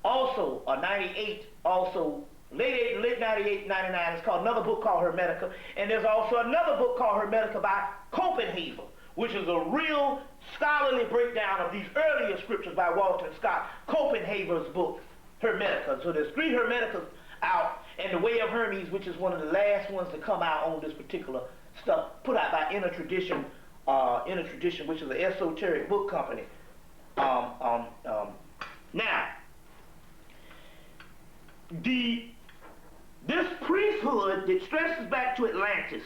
Also, '98. Also, late '98, '99. It's called another book called Hermetica. And there's also another book called Hermetica by Copenhagen, which is a real scholarly breakdown of these earlier scriptures by Walter Scott. Copenhagen's book, Hermetica. So there's 3 Hermeticas out, and The Way of Hermes, which is one of the last ones to come out on this particular stuff, put out by Inner Tradition, which is an esoteric book company. Now, this priesthood that stresses back to Atlantis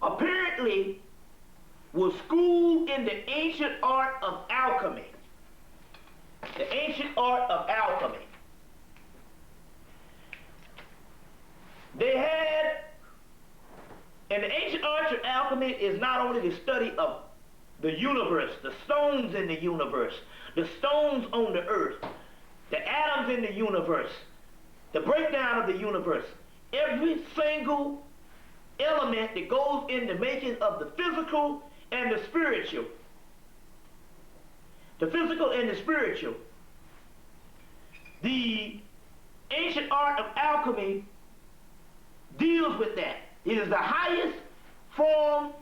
apparently was schooled in the ancient art of alchemy. The ancient art of alchemy. They had, and the ancient art of alchemy is not only the study of the universe, the stones in the universe, the stones on the earth, the atoms in the universe, the breakdown of the universe, every single element that goes in the making of the physical and the spiritual. The physical and the spiritual. The ancient art of alchemy deals with that. It is the highest form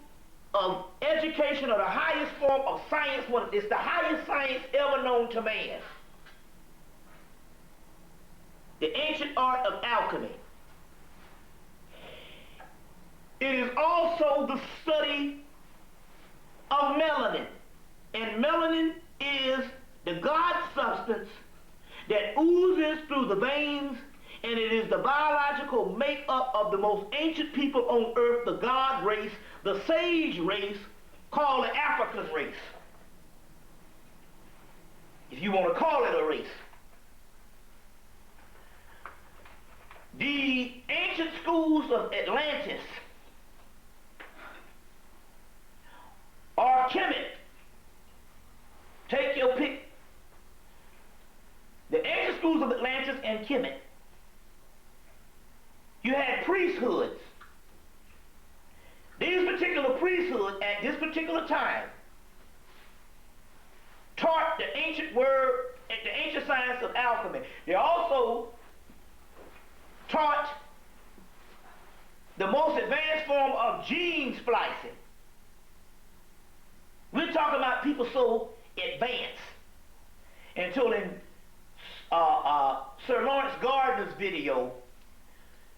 of education, or the highest form of science. It's the highest science ever known to man. The ancient art of alchemy. It is also the study of melanin. And melanin is the God substance that oozes through the veins, and it is the biological makeup of the most ancient people on earth, the God race, the sage race, called the African race, if you want to call it a race. The ancient schools of Atlantis are Kemet. Take your pick. The ancient schools of Atlantis and Kemet. You had priesthoods. These particular priesthoods at this particular time taught the ancient the ancient science of alchemy. They also taught the most advanced form of gene splicing. We're talking about people so advanced until in Sir Lawrence Gardner's video,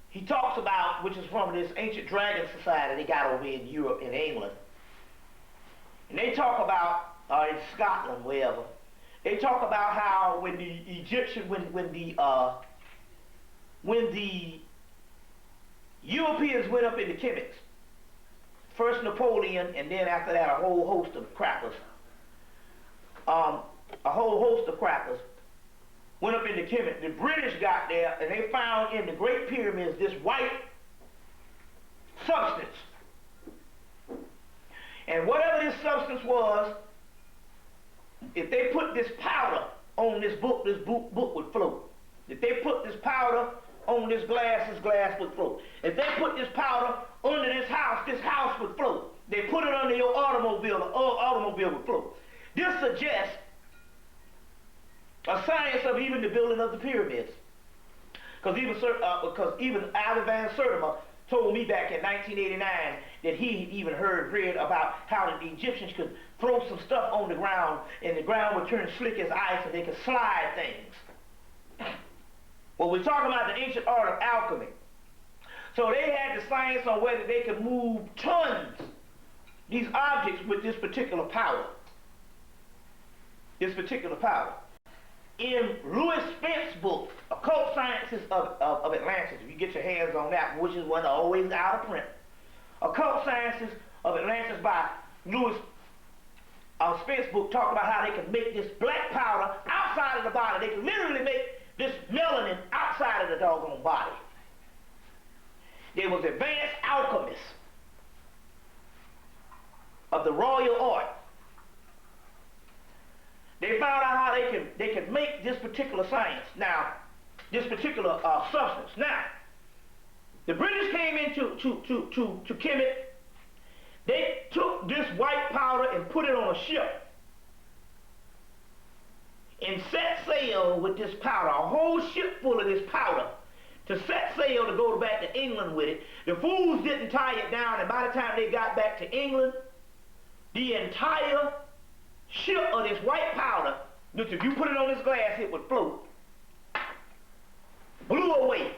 he talks about, which is from this ancient dragon society they got over in Europe and England. And they talk about, in Scotland, wherever, they talk about how when the Egyptian, when the Europeans went up into Kemet, first Napoleon, and then after that a whole host of crackers, went up into Kemet. The British got there, and they found in the Great Pyramids this white substance. And whatever this substance was, if they put this powder on this book would float. If they put this powder on this glass would float. If they put this powder under this house would float. They put it under your automobile, the automobile would float. This suggests a science of even the building of the pyramids. Because even Ivan Van Sertima told me back in 1989 that he even read about how the Egyptians could throw some stuff on the ground and the ground would turn slick as ice and they could slide things. Well, we're talking about the ancient art of alchemy. So they had the science on whether they could move tons, these objects, with this particular power. This particular power. In Louis Spence's book, Occult Sciences of Atlantis, if you get your hands on that, which is one always out of print, Occult Sciences of Atlantis by Louis Spence's book, talk about how they can make this black powder outside of the body. They can literally make this melanin outside of the doggone body. There was advanced alchemists of the royal art. They found out how they could make this particular science. Now, this particular substance. Now, the British came into to Kemet. They took this white powder and put it on a ship and set sail with this powder, a whole ship full of this powder, to set sail to go back to England with it. The fools didn't tie it down, and by the time they got back to England, the entire ship of this white powder, which if you put it on this glass, it would float, blew away,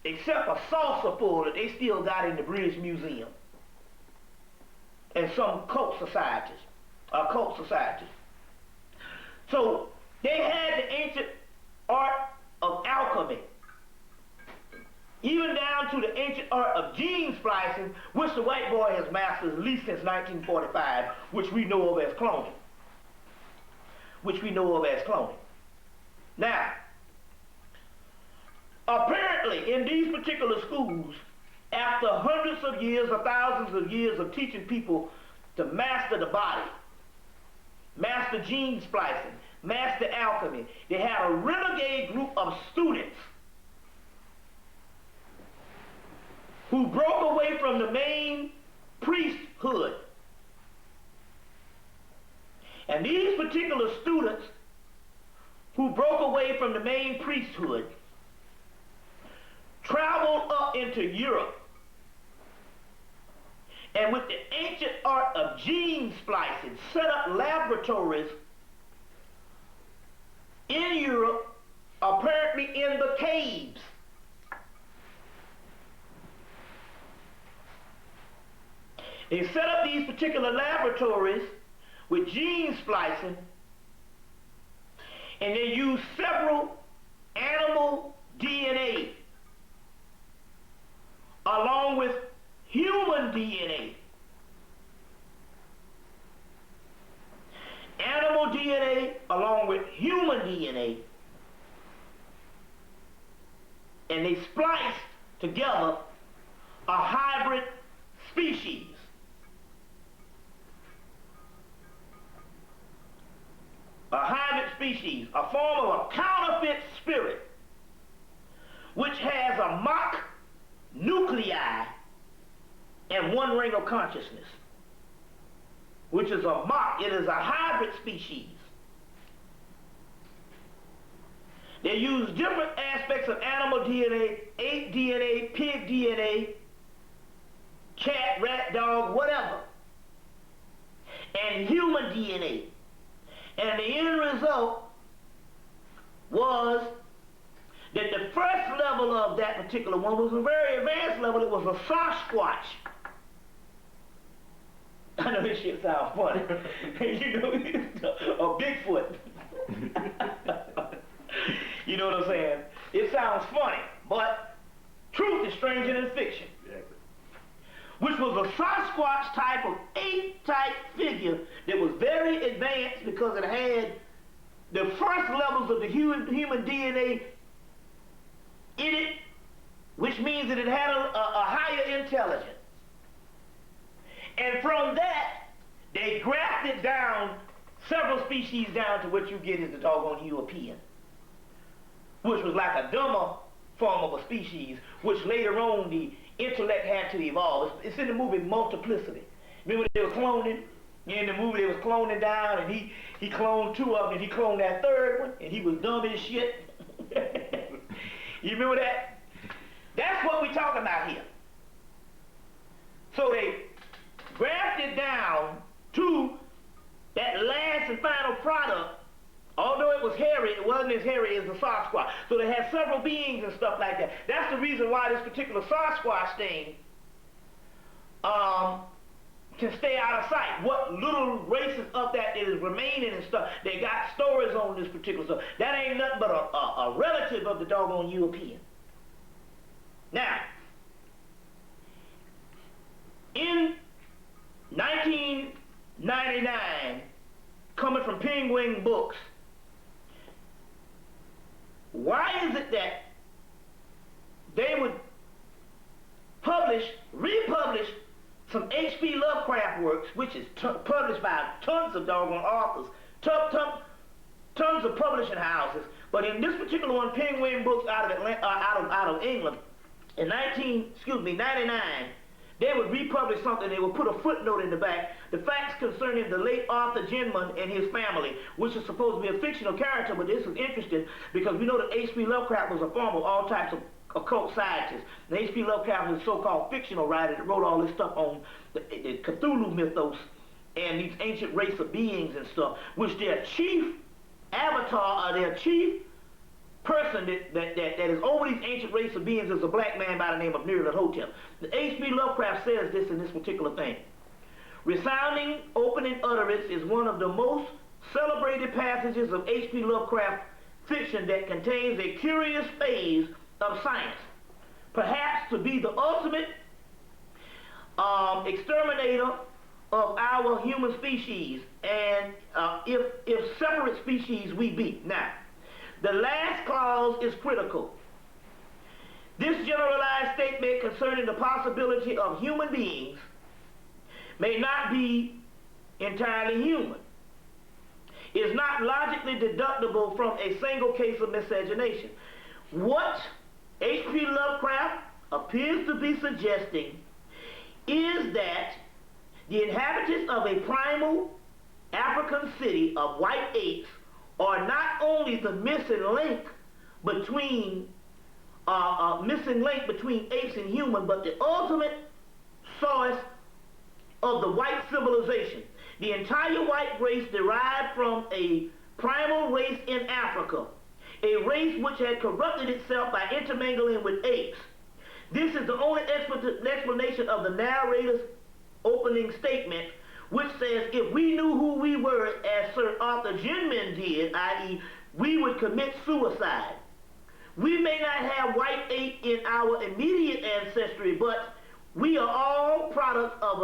except a saucer full that they still got in the British Museum and some occult societies. So they had the ancient art of alchemy, even down to the ancient art of gene splicing, which the white boy has mastered at least since 1945, which we know of as cloning. Now, apparently in these particular schools, after hundreds of years or thousands of years of teaching people to master the body, master gene splicing, master alchemy, they had a renegade group of students who broke away from the main priesthood. And these particular students who broke away from the main priesthood traveled up into Europe, and with the ancient art of gene splicing set up laboratories in Europe, apparently in the caves. They set up these particular laboratories with gene splicing, and they used several animal DNA along with human DNA. Animal DNA along with human DNA, and they spliced together a hybrid species. A hybrid species, a form of a counterfeit spirit, which has a mock nuclei and one ring of consciousness, which is a mock. It is a hybrid species. They use different aspects of animal DNA, ape DNA, pig DNA, cat, rat, dog, whatever, and human DNA. And the end result was that the first level of that particular one was a very advanced level. It was a Sasquatch. I know this shit sounds funny. You know, a Bigfoot. You know what I'm saying? It sounds funny, but truth is stranger than fiction. Exactly. Which was a Sasquatch type of ape-type figure that was very advanced because it had the first levels of the human DNA in it, which means that it had a higher intelligence. And from that, they grafted down several species down to what you get is the doggone European, which was like a dumber form of a species, which later on the intellect had to evolve. It's in the movie Multiplicity. Remember they were cloning? In the movie they was cloning down, and he cloned two of them, and he cloned that third one, and he was dumb as shit. You remember that? That's what we're talking about here. So they grafted down to that last and final product. Although it was hairy, it wasn't as hairy as the Sasquatch. So they had several beings and stuff like that. That's the reason why this particular Sasquatch thing can stay out of sight. What little races of that is remaining and stuff, they got stories on this particular stuff. That ain't nothing but a relative of the doggone European. Now, in 1999, coming from Penguin Books, why is it that they would republish some H.P. Lovecraft works, which is published by tons of doggone authors, tons of publishing houses, but in this particular one, Penguin Books out of England, in 99, they would republish something. They would put a footnote in the back, the facts concerning the late Arthur Ginman and his family, which is supposed to be a fictional character, but this is interesting because we know that H.P. Lovecraft was a form of all types of occult scientists. And H.P. Lovecraft was a so-called fictional writer that wrote all this stuff on the Cthulhu mythos and these ancient race of beings and stuff, which their chief avatar, or their chief person that is over these ancient race of beings is a black man by the name of Nyarlathotep. The H.P. Lovecraft says this in this particular thing. Resounding opening utterance is one of the most celebrated passages of H.P. Lovecraft fiction that contains a curious phase of science, perhaps to be the ultimate exterminator of our human species, and if separate species we be. Now, the last clause is critical. This generalized statement concerning the possibility of human beings may not be entirely human. Is not logically deductible from a single case of miscegenation. What H.P. Lovecraft appears to be suggesting is that the inhabitants of a primal African city of white apes are not only the missing link between apes and human, but the ultimate source of the white civilization. The entire white race derived from a primal race in Africa, a race which had corrupted itself by intermingling with apes. This is the only explanation of the narrator's opening statement, which says if we knew who we were as Sir Arthur Ginman did, i.e. we would commit suicide. We may not have white ape in our immediate ancestry, but we are all products of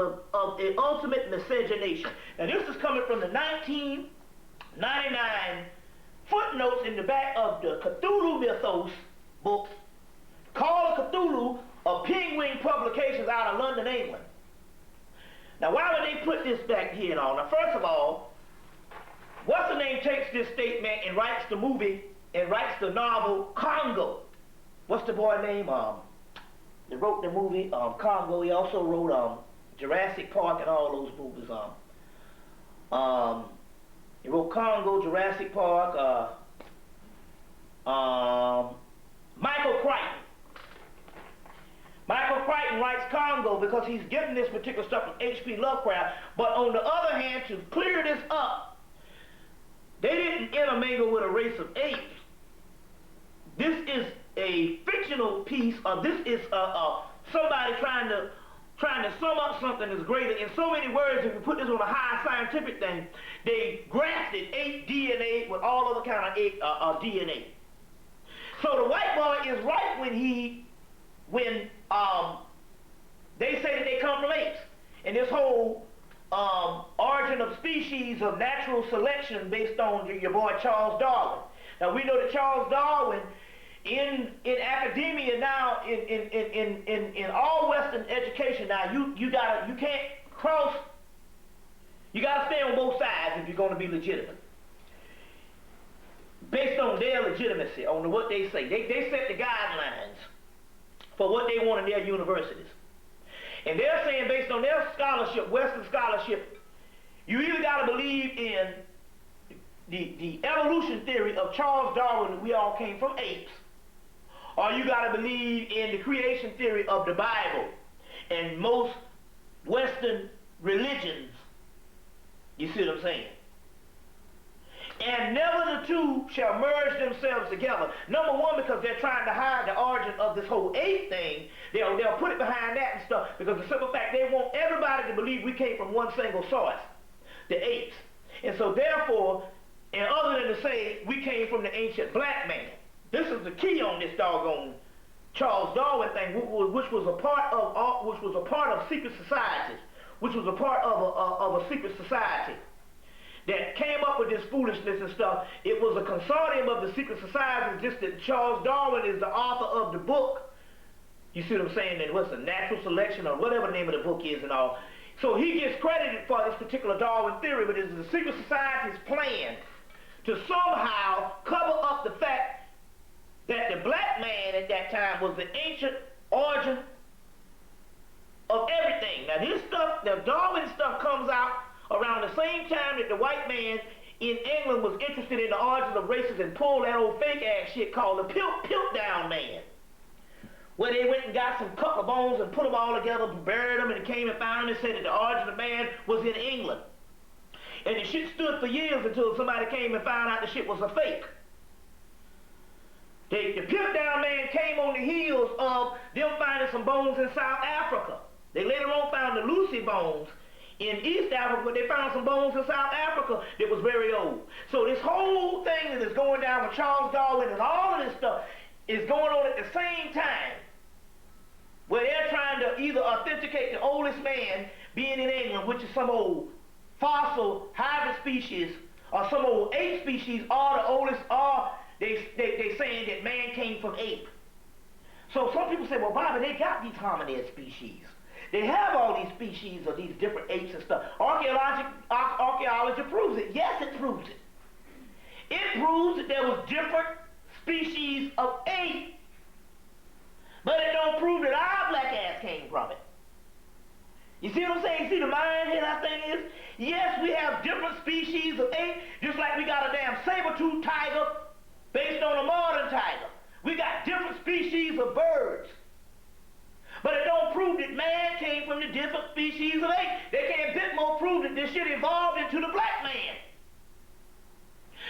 an ultimate miscegenation. Now this is coming from the 1999 footnotes in the back of the Cthulhu Mythos book, Call of Cthulhu, of Penguin Publications out of London, England. Now why would they put this back here and all? Now first of all, what's the name takes this statement and writes the movie and writes the novel Congo. What's the boy name? They wrote the movie Congo. He also wrote Jurassic Park and all those movies. He wrote Congo, Jurassic Park, Michael Crichton. Michael Crichton writes Congo because he's getting this particular stuff from H.P. Lovecraft, but on the other hand, to clear this up, they didn't intermingle with a race of apes. This is a fictional piece, or this is somebody trying to sum up something that's greater. In so many words, if you put this on a high scientific thing, they grafted ape DNA with all other kind of ape DNA. So the white boy is right when they say that they come from apes. And this whole origin of species of natural selection based on your boy Charles Darwin. Now we know that Charles Darwin in academia now, in all Western education now, you can't cross You got to stay on both sides if you're going to be legitimate. Based on their legitimacy, on what they say. They set the guidelines for what they want in their universities. And they're saying based on their scholarship, Western scholarship, you either got to believe in the evolution theory of Charles Darwin, that we all came from apes, or you got to believe in the creation theory of the Bible and most Western religions. You see what I'm saying? And never the two shall merge themselves together. Number one, because they're trying to hide the origin of this whole ape thing. They'll put it behind that and stuff, because the simple fact, they want everybody to believe we came from one single source, the apes. And so therefore, and other than to say we came from the ancient black man. This is the key on this doggone Charles Darwin thing, which was a part of secret societies, which was a part of a secret society that came up with this foolishness and stuff. It was a consortium of the secret societies, just that Charles Darwin is the author of the book. You see what I'm saying? And what's the natural selection, or whatever the name of the book is and all. So he gets credited for this particular Darwin theory, but it's the secret society's plan to somehow cover up the fact that the black man at that time was the ancient origin of everything. Now this stuff, the Darwin stuff, comes out around the same time that the white man in England was interested in the origin of races and pulled that old fake ass shit called the Piltdown man, where they went and got some couple of bones and put them all together, buried them, and came and found them and said that the origin of man was in England. And the shit stood for years until somebody came and found out the shit was a fake. The Piltdown man came on the heels of them finding some bones in South Africa. They later on found the Lucy bones in East Africa, but they found some bones in South Africa that was very old. So this whole thing that is going down with Charles Darwin and all of this stuff is going on at the same time, where they're trying to either authenticate the oldest man being in England, which is some old fossil hybrid species, or some old ape species, or the oldest, or they saying that man came from ape. So some people say, well, Bobby, they got these hominid species. They have all these species of these different apes and stuff. Archaeology proves it. Yes, it proves it. It proves that there was different species of ape, but it don't prove that our black ass came from it. You see what I'm saying? See the mind here that thing is? Yes, we have different species of ape, just like we got a damn saber-toothed tiger based on a modern tiger. We got different species of birds. But it don't prove that man came from the different species of ape. They can't bit more prove that this shit evolved into the black man.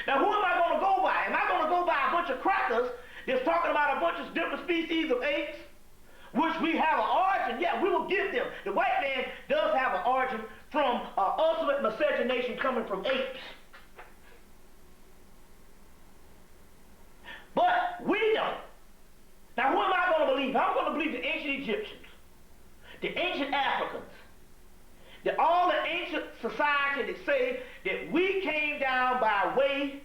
Now who am I going to go by? Am I going to go by a bunch of crackers that's talking about a bunch of different species of apes, which we have an origin? Yeah, we will give them. The white man does have an origin from ultimate miscegenation coming from apes. But we don't. Now who am I going to believe? I'm going to believe the ancient Egyptians, the ancient Africans, all the ancient society that say that we came down by way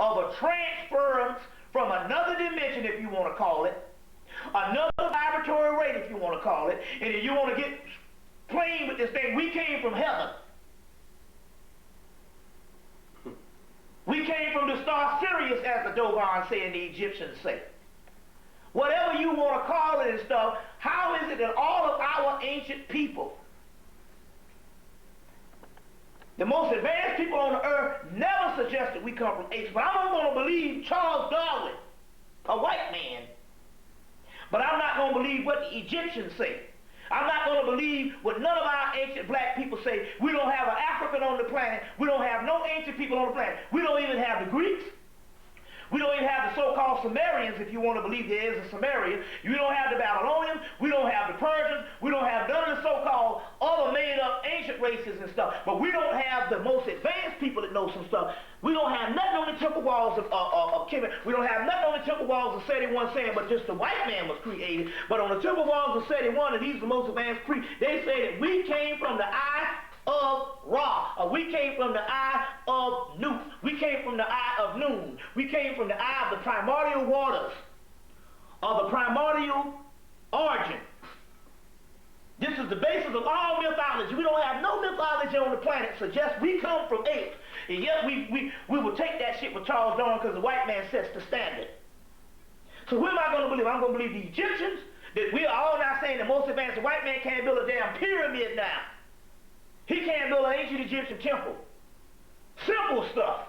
of a transference from another dimension, if you want to call it, another vibratory rate, if you want to call it, and if you want to get plain with this thing, we came from heaven. We came from the star Sirius, as the Dogon say and the Egyptians say. Whatever you want to call it and stuff, how is it that all of our ancient people, the most advanced people on the earth, never suggested we come from apes? But I'm going to believe Charles Darwin, a white man. But I'm not going to believe what the Egyptians say. I'm not going to believe what none of our ancient black people say. We don't have an African on the planet. We don't have no ancient people on the planet. We don't even have the Greeks. We don't even have the so-called Sumerians, if you want to believe there is a Samaria. You don't have the Babylonians. We don't have the Persians. We don't have none of the so-called other made-up ancient races and stuff. But we don't have the most advanced people that know some stuff. We don't have nothing on the temple walls of Kemet. We don't have nothing on the temple walls of Seti 1 saying, but just the white man was created. But on the temple walls of Seti 1, and these are the most advanced priests, they say that we came from the eye of Ra, or we came from the eye of Nut, we came from the eye of Noon, we came from the eye of the primordial waters, or the primordial origin. This is is the basis of all mythology. We don't have no mythology on the planet suggests we come from apes, and yet we will take that shit with Charles Darwin because the white man sets the standard. So who am I going to believe? I'm going to believe the Egyptians, that we are all now saying the most advanced. The white man can't build a damn pyramid now. He can't build an ancient Egyptian temple. Simple stuff.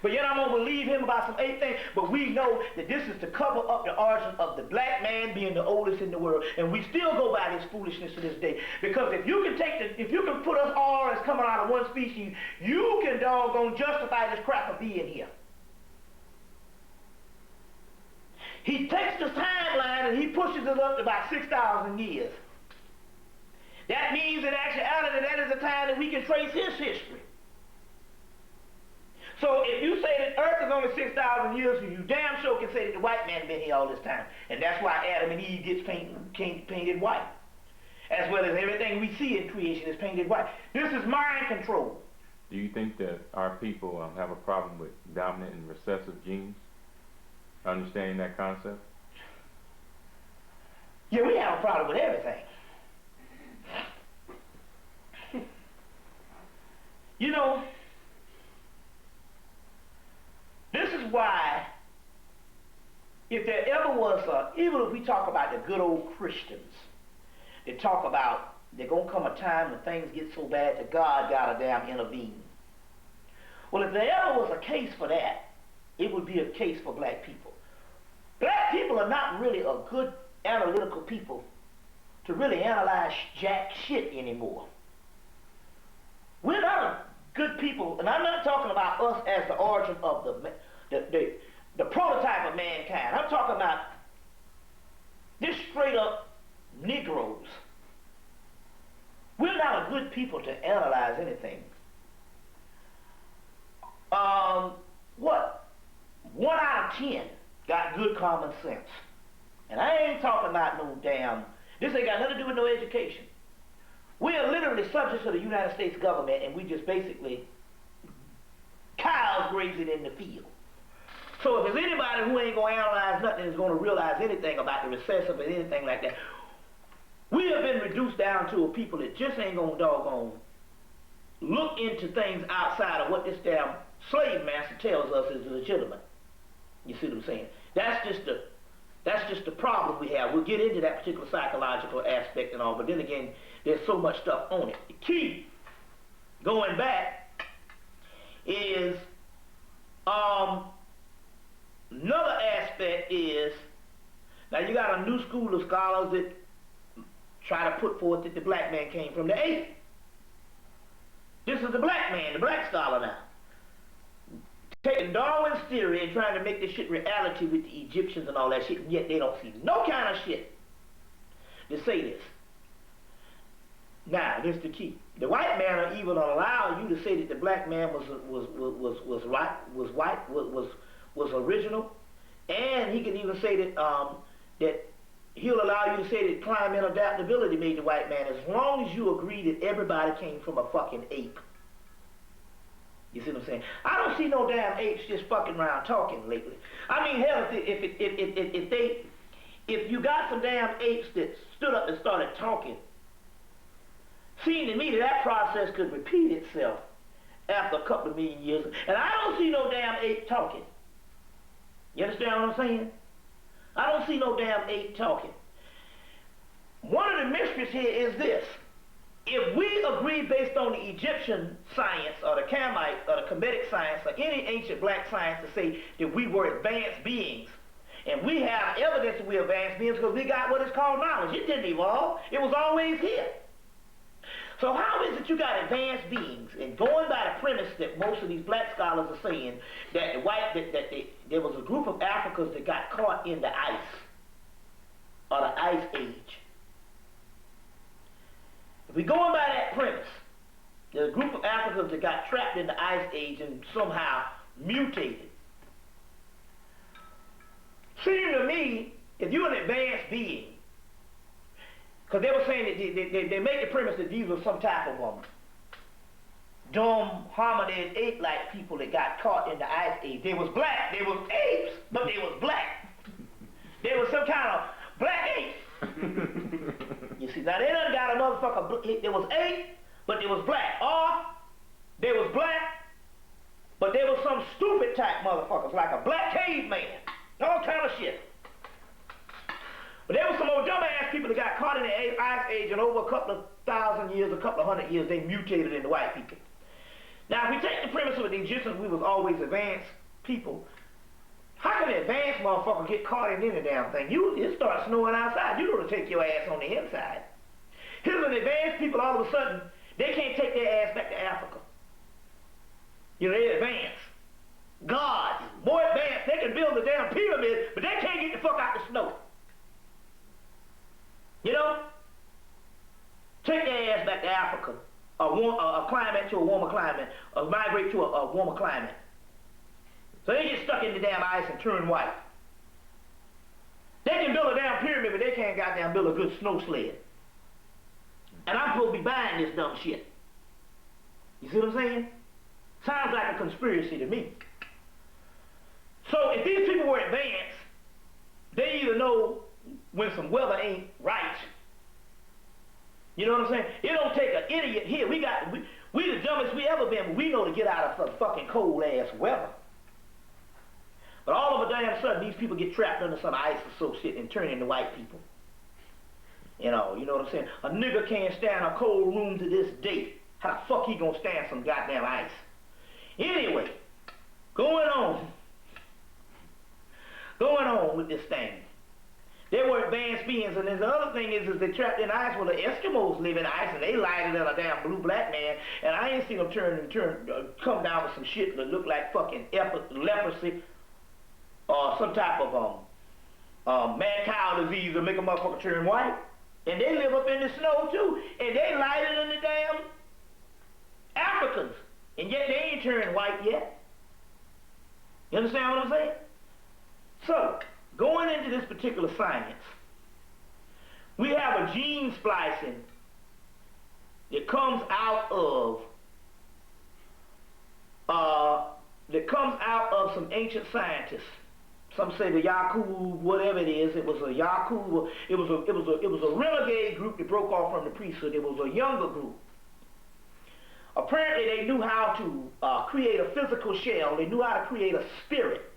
But yet I'm going to believe him about some ape things. But we know that this is to cover up the origin of the black man being the oldest in the world. And we still go by this foolishness to this day. Because if you can put us all as coming out of one species, you can doggone justify this crap of being here. He takes the timeline and he pushes it up to about 6,000 years. That means in actuality that is the time that we can trace his history. So if you say that Earth is only 6,000 years, you damn sure can say that the white man been here all this time. And that's why Adam and Eve gets painted white. As well as everything we see in creation is painted white. This is mind control. Do you think that our people have a problem with dominant and recessive genes? Understanding that concept? Yeah, we have a problem with everything. You know, this is why, if there ever was even if we talk about the good old Christians, they talk about there's going to come a time when things get so bad that God got to damn intervene. Well, if there ever was a case for that, it would be a case for black people. Black people are not really a good analytical people to really analyze jack shit anymore. We're not a good people, and I'm not talking about us as the origin of the prototype of mankind. I'm talking about this straight up Negroes. We're not a good people to analyze anything. What? 1 out of 10 got good common sense. And I ain't talking about no damn, this ain't got nothing to do with no education. We are literally subjects of the United States government, and we just basically cows grazing in the field. So if there's anybody who ain't going to analyze nothing and is going to realize anything about the recessive or anything like that, we have been reduced down to a people that just ain't going to doggone look into things outside of what this damn slave master tells us is legitimate. You see what I'm saying? That's just the problem we have. We'll get into that particular psychological aspect and all, but then again, there's so much stuff on it. The key, going back, is another aspect is, now you got a new school of scholars that try to put forth that the black man came from the ape. This is the black man, the black scholar now. Taking Darwin's theory and trying to make this shit reality with the Egyptians and all that shit, and yet they don't see no kind of shit to say this. Now, this is the key. The white man will even allow you to say that the black man was original, and he can even say that that he'll allow you to say that climate and adaptability made the white man, as long as you agree that everybody came from a fucking ape. You see what I'm saying? I don't see no damn apes just fucking around talking lately. I mean, hell, if you got some damn apes that stood up and started talking, seemed to me that process could repeat itself after a couple of million years. And I don't see no damn ape talking. You understand what I'm saying? I don't see no damn ape talking. One of the mysteries here is this. If we agree based on the Egyptian science or the Camite or the Kemetic science or any ancient black science to say that we were advanced beings, and we have evidence that we're advanced beings because we got what is called knowledge. It didn't evolve. It was always here. So how is it you got advanced beings? And going by the premise that most of these black scholars are saying that there was a group of Africans that got caught in the ice or the ice age. If we're going by that premise, there's a group of Africans that got trapped in the ice age and somehow mutated. Seems to me, if you're an advanced being, because they were saying that they make the premise that these were some type of dumb hominid ape-like people that got caught in the ice age. They was black, they was apes, but they was black. They was some kind of black ape. You see Now they done got a motherfucker, there was 8, but they was black. Or they was black, but they was some stupid type motherfuckers, like a black caveman. All kind of shit. But there was some old dumbass people that got caught in the Ice Age, and over a couple of thousand years, a couple of hundred years, they mutated into white people. Now, if we take the premise of the Egyptians, we was always advanced people. How can an advanced motherfucker get caught in any damn thing? It starts snowing outside. You gotta take your ass on the inside. Here's an advanced people, all of a sudden, they can't take their ass back to Africa. You know, they're advanced. Gods, more advanced. They can build a damn pyramid, but they can't get the fuck out the snow. You know? Take their ass back to Africa. A climate to a warmer climate. Migrate to a warmer climate. So they get stuck in the damn ice and turn white. They can build a damn pyramid, but they can't goddamn build a good snow sled. And I'm supposed to be buying this dumb shit. You see what I'm saying? Sounds like a conspiracy to me. So if these people were advanced, they either know when some weather ain't right. You know what I'm saying? It don't take an idiot here. We the dumbest we ever been, but we know to get out of some fucking cold ass weather. But all of a damn sudden, these people get trapped under some ice or so shit and turn into white people. You know what I'm saying? A nigga can't stand a cold room to this day. How the fuck he gonna stand some goddamn ice? Anyway, going on with this thing. They were advanced beings, and then the other thing is they trapped in ice. Well, the Eskimos live in ice, and they lighted up a damn blue black man, and I ain't seen them come down with some shit that look like fucking leprosy, or some type of mad cow disease that make a motherfucker turn white. And they live up in the snow too, and they lighter than the damn Africans, and yet they ain't turned white yet. You understand what I'm saying? So, going into this particular science, we have a gene splicing that comes out of some ancient scientists. Some say the Yakub, whatever it is. It was a Yakub. It was a renegade group that broke off from the priesthood. It was a younger group. Apparently, they knew how to create a physical shell. They knew how to create a spirit.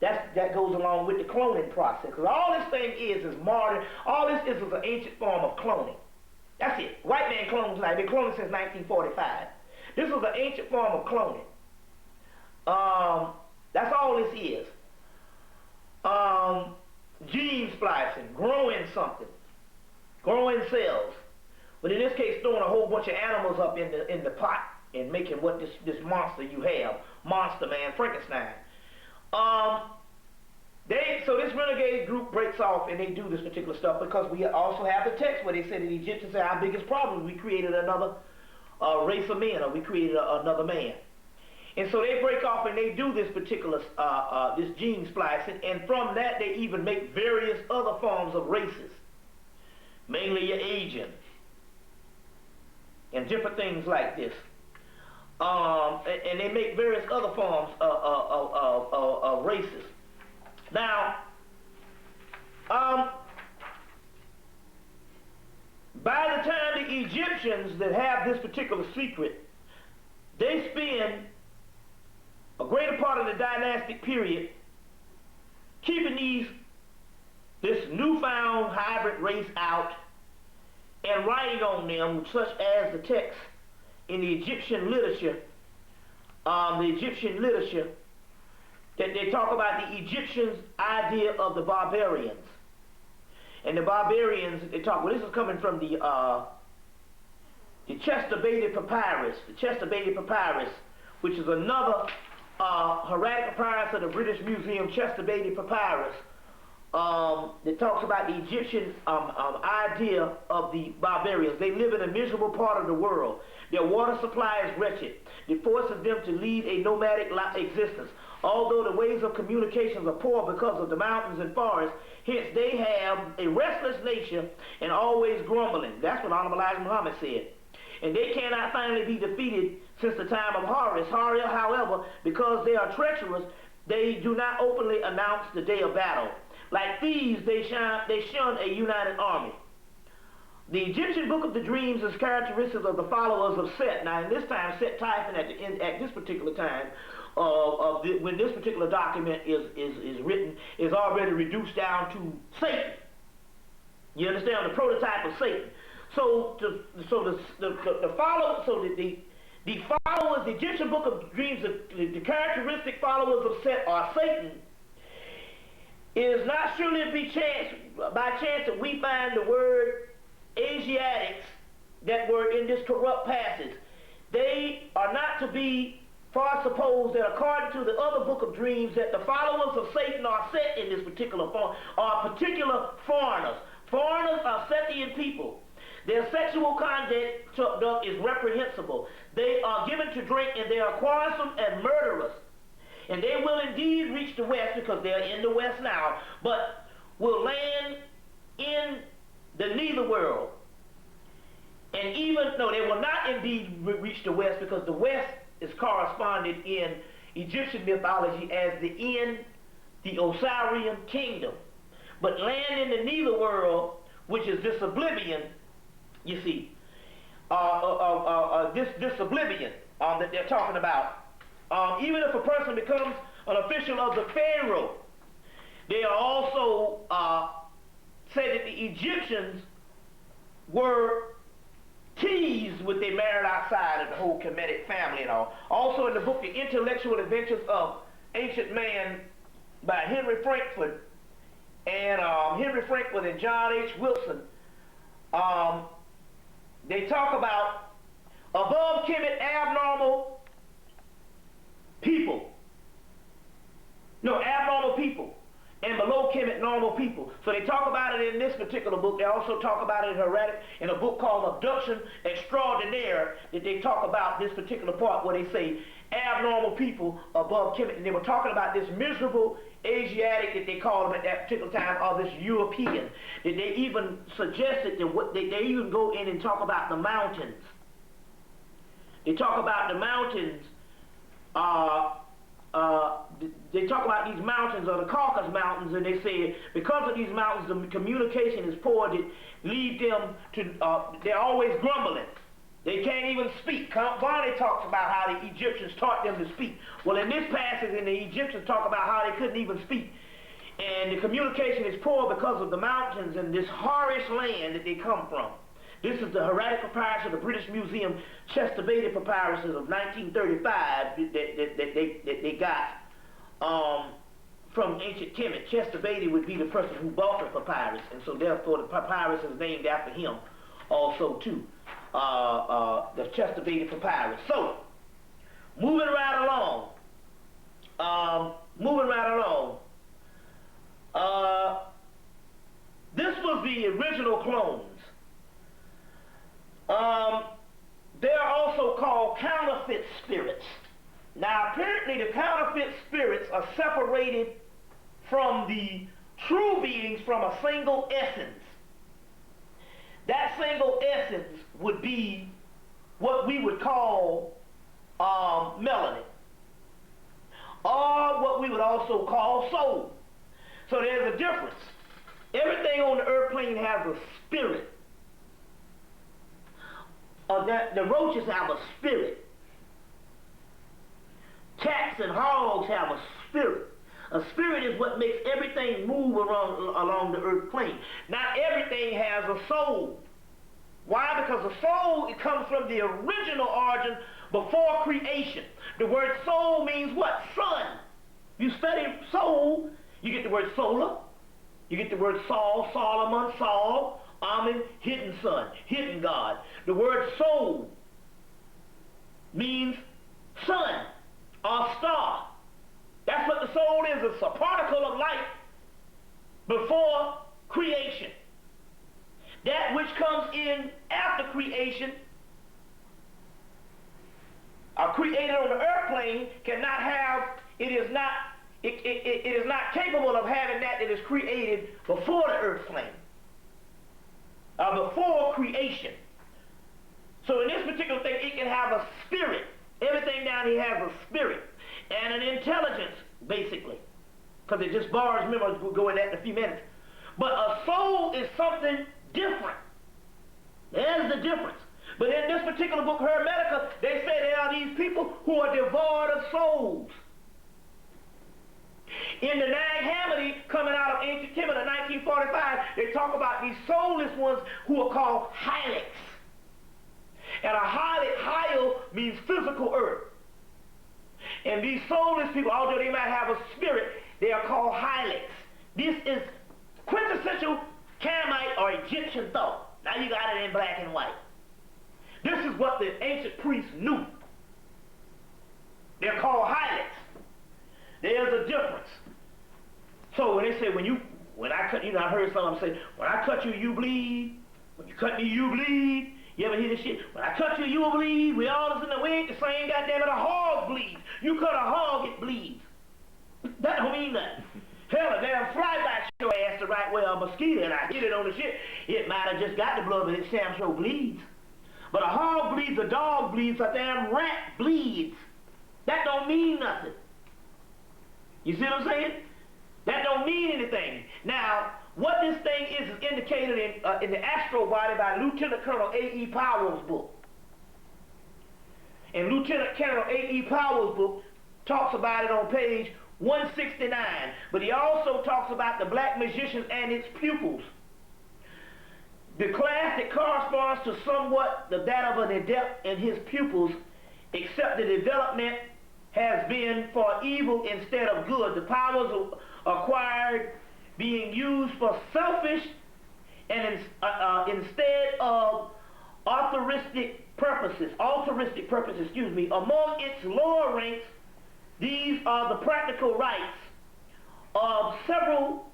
That goes along with the cloning process. Because all this thing is modern. All this is an ancient form of cloning. That's it. White man clones like they've been cloning since 1945. This was an ancient form of cloning. That's all this is. Gene splicing, growing something, growing cells. But in this case, throwing a whole bunch of animals up in the pot and making what this monster you have, Monster Man, Frankenstein. So this renegade group breaks off and they do this particular stuff because we also have the text where they said the Egyptians said our biggest problem is we created another race of men, or we created another man. And so they break off and they do this particular, this gene splicing, and from that they even make various other forms of races, mainly your Asian, and different things like this. And they make various other forms of races. Now, by the time the Egyptians that have this particular secret, they spend a greater part of the dynastic period keeping this newfound hybrid race out and writing on them, such as the text in the Egyptian literature, that they talk about the Egyptians' idea of the barbarians. And the barbarians, they talk, well, this is coming from the Chester Beatty Papyrus. The Chester Beatty Papyrus, which is another hieratic papyrus of the British Museum, Chester Beatty Papyrus, that talks about the Egyptian idea of the barbarians. They live in a miserable part of the world. Their water supply is wretched. It forces them to lead a nomadic existence. Although the ways of communications are poor because of the mountains and forests, hence they have a restless nature and always grumbling. That's what Honorable Elijah Muhammad said. And they cannot finally be defeated since the time of Horus. However, because they are treacherous, they do not openly announce the day of battle. Like thieves, they shun a united army. The Egyptian Book of the Dreams is characteristics of the followers of Set. Now, in this time, Set Typhon at this particular time, when this particular document is written, is already reduced down to Satan. You understand? The prototype of Satan. So the followers, the Egyptian Book of Dreams, the characteristic followers of Set are Satan. It is not surely by chance that we find the word Asiatics that were in this corrupt passage. They are not to be far supposed that according to the other book of dreams that the followers of Satan are Set in this particular form, are particular foreigners. Foreigners are Sethian people. Their sexual conduct is reprehensible. They are given to drink and they are quarrelsome and murderous. And they will indeed reach the west because they're in the west now, but will land in the netherworld. And they will not indeed reach the west because the west is corresponded in Egyptian mythology as the Osirian kingdom. But land in the netherworld, which is this oblivion, you see, this oblivion that they're talking about. Even if a person becomes an official of the Pharaoh, they are also say that the Egyptians were teased with they married outside of the whole Kemetic family and all. Also in the book, The Intellectual Adventures of Ancient Man by Henry Frankfurt and John H. Wilson, they talk about above Kemet abnormal people. No, abnormal people. And below Kemet normal people. So they talk about it in this particular book. They also talk about it in a book called Abduction Extraordinaire, that they talk about this particular part where they say abnormal people above Kemet. And they were talking about this miserable Asiatic that they called them at that particular time, or this European. That they even suggested that they even go in and talk about the mountains. They talk about the mountains. They talk about these mountains, or the Caucasus Mountains, and they say because of these mountains, the communication is poor. That lead them to, they're always grumbling. They can't even speak. Barney talks about how the Egyptians taught them to speak. Well, in this passage, the Egyptians talk about how they couldn't even speak. And the communication is poor because of the mountains and this Horish land that they come from. This is the Hieratic Papyrus of the British Museum, Chester Beatty Papyruses of 1935 that they got from ancient Kemet. Chester Beatty would be the person who bought the papyrus, and so therefore the papyrus is named after him also too. The Chester Beatty Papyrus. So, moving right along. This was the original clones. They are also called counterfeit spirits. Now, apparently the counterfeit spirits are separated from the true beings from a single essence. That single essence would be what we would call melanin, or what we would also call soul. So there's a difference. Everything on the earth plane has a spirit. The roaches have a spirit. Cats and hogs have a spirit. A spirit is what makes everything move along the earth plane. Not everything has a soul. Why? Because the soul, it comes from the original origin before creation. The word soul means what? Sun. You study soul, you get the word solar, you get the word Saul, Solomon, Saul, Amen, hidden sun, hidden God. The word soul means sun or star. That's what the soul is. It's a particle of light before creation. That which comes in after creation, created on the earth plane, cannot have, it is not capable of having that is created before the earth plane. Before creation. So in this particular thing, it can have a spirit. Everything down here has a spirit and an intelligence, basically. Because it just borrows memories. We'll go into that in a few minutes. But a soul is something different. There's the difference. But in this particular book, Hermetica, they say there are these people who are devoid of souls. In the Nag Hammadi, coming out of ancient Kemet in 1945, they talk about these soulless ones who are called hylics. And a hylic, hyl, means physical earth. And these soulless people, although they might have a spirit, they are called hylics. This is quintessential Camite or Egyptian thought. Now you got it in black and white. This is what the ancient priests knew. They're called hylics. There's a difference. So when they say, when I cut, I heard someone say, when I cut you, you bleed. When you cut me, you bleed. You ever hear this shit? When I cut you, you will bleed. We all listen to, we ain't the same, goddamn it, a hog bleeds. You cut a hog, it bleeds. That don't mean nothing. Hell, a damn fly bites your ass the right way, a mosquito, and I hit it on the shit. It might have just got the blood, but it damn sure bleeds. But a hog bleeds, a dog bleeds, a damn rat bleeds. That don't mean nothing. You see what I'm saying? That don't mean anything. Now, what this thing is indicated in the Astro Body by Lieutenant Colonel A.E. Powell's book. And Lieutenant Colonel A.E. Powell's book talks about it on page 169. But he also talks about the black magician and its pupils. The class that corresponds to somewhat that of an adept and his pupils, except the development has been for evil instead of good. The powers acquired being used for selfish and instead of altruistic purposes, among its lower ranks, these are the practical rights of several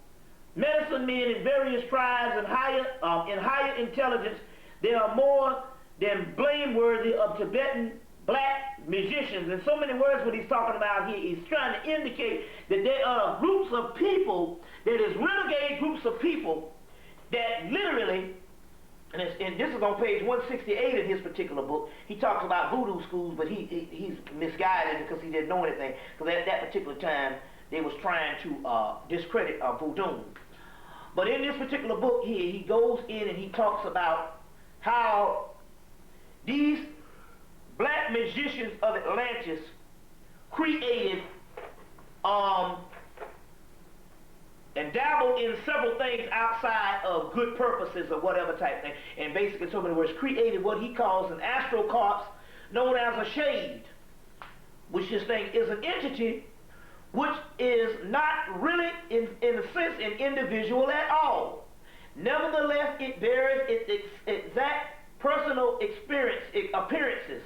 medicine men in various tribes and higher intelligence. They are more than blameworthy of Tibetan black magicians. In so many words, what he's talking about here, he's trying to indicate that there are groups of people, that is renegade groups of people that literally, and this is on page 168 of his particular book, he talks about voodoo schools, but he's misguided because he didn't know anything, because at that particular time they was trying to discredit voodoo. But in this particular book here, he goes in and he talks about how these black magicians of Atlantis created and dabbled in several things outside of good purposes or whatever type thing, and basically, in so many words, created what he calls an astral corpse known as a shade, which this thing is an entity which is not really, in a sense, an individual at all. Nevertheless, it bears its exact personal appearances,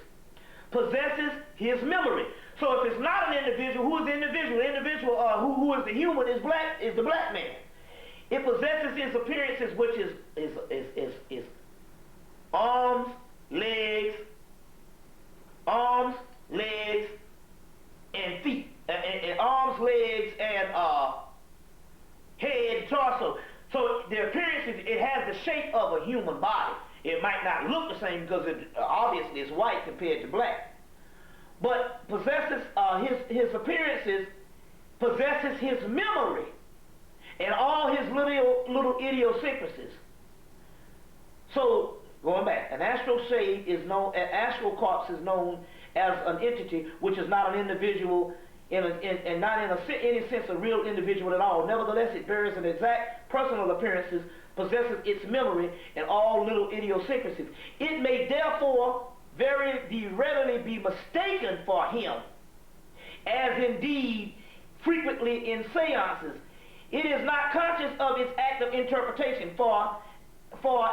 possesses his memory. So if it's not an individual, who is the individual? The individual who is the human is the black man. It possesses his appearances, which is arms, legs, and feet, and arms, legs, and head, torso. So the appearances, it has the shape of a human body. It might not look the same because it obviously is white compared to black. But possesses his appearances, possesses his memory, and all his little idiosyncrasies. So going back, an astral corpse is known as an entity which is not an individual and not in any sense a real individual at all. Nevertheless, it bears an exact personal appearances, possesses its memory, and all little idiosyncrasies. It may therefore readily be mistaken for him, as indeed frequently in seances. It is not conscious of its act of interpretation, for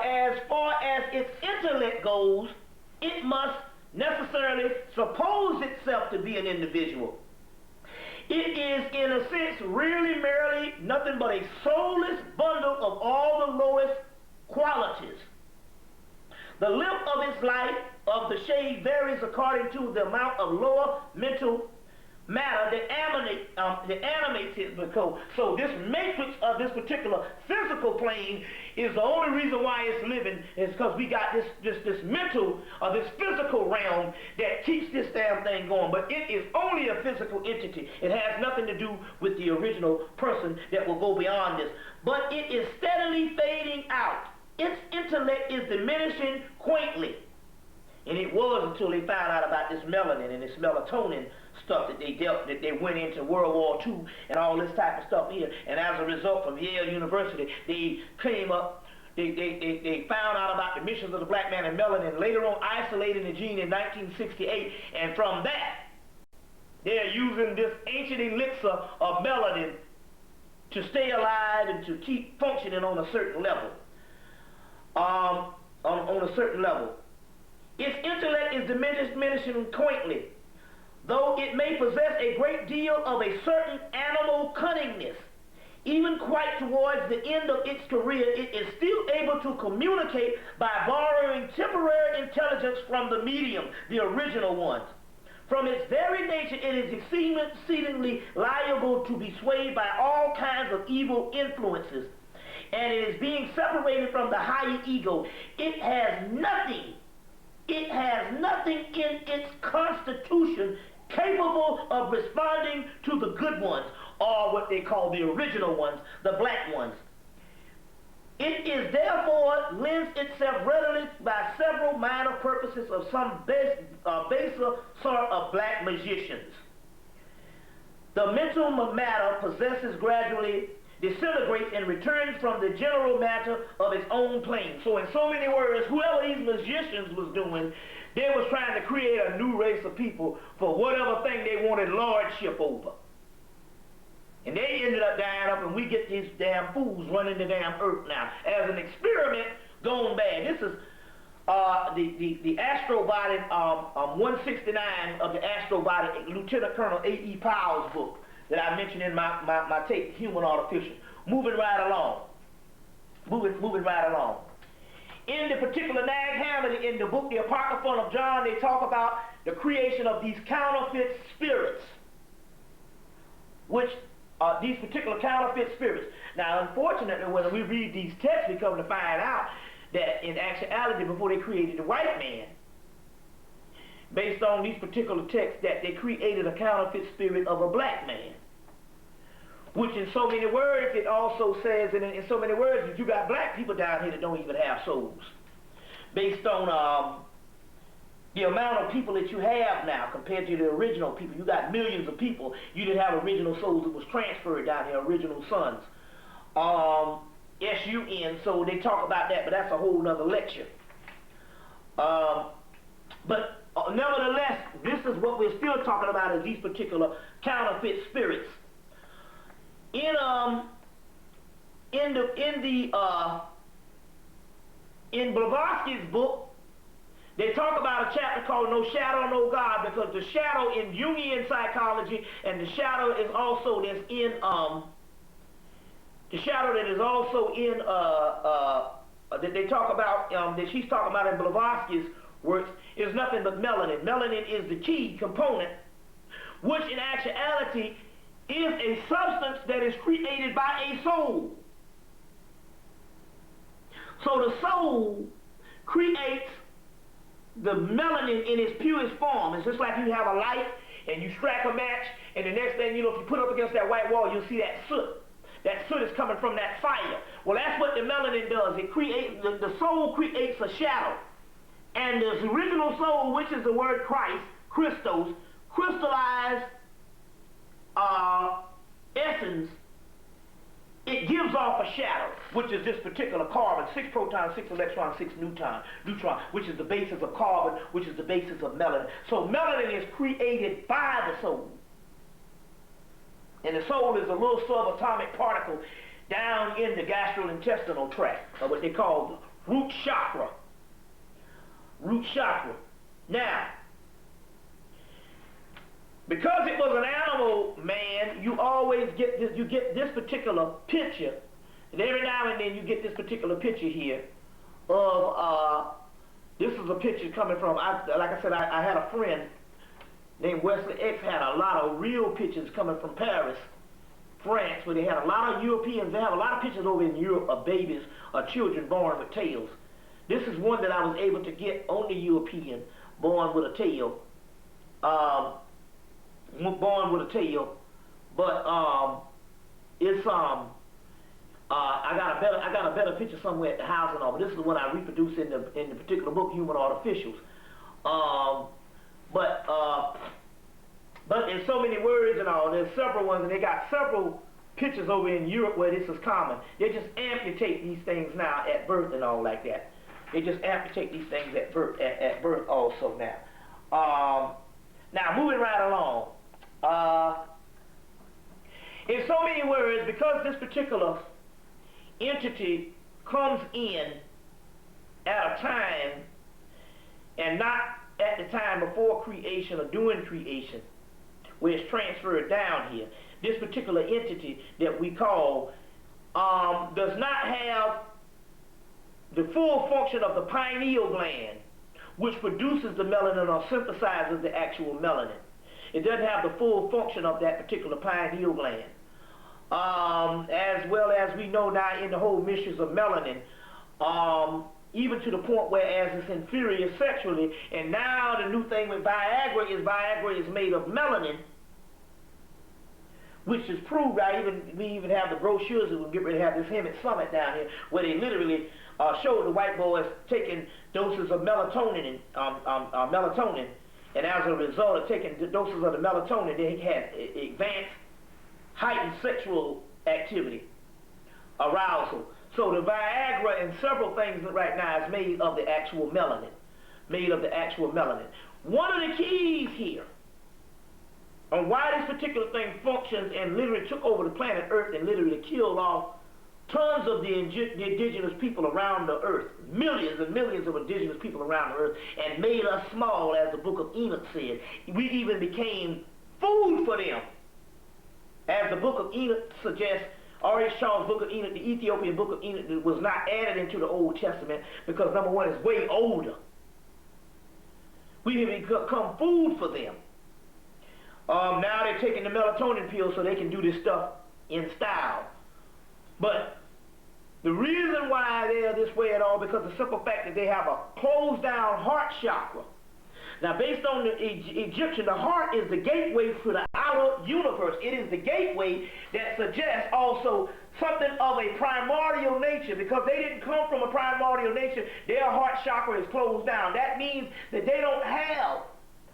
as far as its intellect goes, it must necessarily suppose itself to be an individual. It is, in a sense, really merely nothing but a soulless bundle of all the lowest qualities. The length of its life of the shade varies according to the amount of lower mental matter that animates it. So this matrix of this particular physical plane is the only reason why it's living, is because we got this mental or this physical realm that keeps this damn thing going. But it is only a physical entity. It has nothing to do with the original person that will go beyond this. But it is steadily fading out. Its intellect is diminishing quaintly. And it was until they found out about this melanin and this melatonin stuff that they went into World War II and all this type of stuff here. And as a result, from Yale University, they came up, they found out about the missions of the black man and melanin, later on isolating the gene in 1968. And from that, they're using this ancient elixir of melanin to stay alive and to keep functioning on a certain level. On a certain level. Its intellect is diminishing quaintly, though it may possess a great deal of a certain animal cunningness. Even quite towards the end of its career, it is still able to communicate by borrowing temporary intelligence from the medium, the original ones. From its very nature, it is exceedingly liable to be swayed by all kinds of evil influences, and it is being separated from the higher ego. It has nothing in its constitution capable of responding to the good ones, or what they call the original ones, the black ones. It is therefore lends itself readily by several minor purposes of some baser sort of black magicians. The mental matter possesses gradually disintegrates and returns from the general matter of its own plane. So in so many words, whoever these magicians was doing, they was trying to create a new race of people for whatever thing they wanted lordship over. And they ended up dying up, and we get these damn fools running the damn earth now as an experiment gone bad. This is the astrobody 169 of the astrobody Lieutenant Colonel A.E. Powell's book that I mentioned in my tape, Human Artificial. Moving right along. Moving right along. In the particular Nag Hammett, in the book The Apocryphon of John, they talk about the creation of these counterfeit spirits, which these particular counterfeit spirits. Now, unfortunately, when we read these texts, we come to find out that in actuality, before they created the white man, based on these particular texts, that they created a counterfeit spirit of a black man. Which in so many words, it also says, and in so many words, that you got black people down here that don't even have souls. Based on the amount of people that you have now compared to the original people. You got millions of people. You didn't have original souls that was transferred down here, original sons. S-U-N, so they talk about that, but that's a whole nother lecture. But nevertheless, this is what we're still talking about, is these particular counterfeit spirits. In Blavatsky's book, they talk about a chapter called No Shadow, No God, because the shadow in Jungian psychology, and the shadow is also that's in the shadow that is also in that they talk about that she's talking about in Blavatsky's works is nothing but melanin. Melanin is the key component, which in actuality is a substance that is created by a soul. So the soul creates the melanin in its purest form. It's just like you have a light and you strike a match, and the next thing you know, if you put up against that white wall, you'll see that soot. That soot is coming from that fire. Well, that's what the melanin does. It creates, the soul creates a shadow. And the original soul, which is the word Christ, Christos, crystallized essence, it gives off a shadow, which is this particular carbon, 6 protons, 6 electrons, 6 neutron, which is the basis of carbon, which is the basis of melanin. So melanin is created by the soul. And the soul is a little subatomic particle down in the gastrointestinal tract, or what they call the root chakra. Root chakra. Now, because it was an animal man, you always get this, you get this particular picture, and every now and then you get this particular picture here of, this is a picture coming from, like I said, I had a friend named Wesley X, had a lot of real pictures coming from Paris, France, where they had a lot of Europeans. They have a lot of pictures over in Europe of babies or children born with tails. This is one that I was able to get on the European, born with a tail. Born with a tail, but it's I got a better picture somewhere at the house and all, but this is the one I reproduced in the particular book, Human Artificials. But in so many words and all, there's several ones, and they got several pictures over in Europe where this is common. They just amputate these things now at birth and all like that. They just amputate these things at birth also now. Now moving right along. In so many words, because this particular entity comes in at a time and not at the time before creation or during creation, where it's transferred down here. This particular entity that we call does not have the full function of the pineal gland, which produces the melanin or synthesizes the actual melanin. It doesn't have the full function of that particular pineal gland. As well as we know now in the whole mysteries of melanin, even to the point where as it's inferior sexually, and now the new thing with Viagra is made of melanin, which is proved. We even have the brochures that we'll get ready to have this Hemmit summit down here, where they literally showed the white boys taking doses of melatonin, and as a result of taking the doses of the melatonin, they had advanced, heightened sexual activity, arousal. So the Viagra and several things right now is made of the actual melanin. One of the keys here on why this particular thing functions and literally took over the planet Earth and literally killed off tons of the indigenous people around the earth, millions and millions of indigenous people around the earth, and made us small, as the book of Enoch said. We even became food for them. As the book of Enoch suggests, R.H. Charles' book of Enoch, the Ethiopian book of Enoch, was not added into the Old Testament because, number one, it's way older. We have become food for them. Now they're taking the melatonin pill so they can do this stuff in style. But the reason why they're this way at all, because the simple fact that they have a closed down heart chakra. Now, based on the Egyptian, the heart is the gateway to the outer universe. It is the gateway that suggests also something of a primordial nature, because they didn't come from a primordial nature. Their heart chakra is closed down. That means that they don't have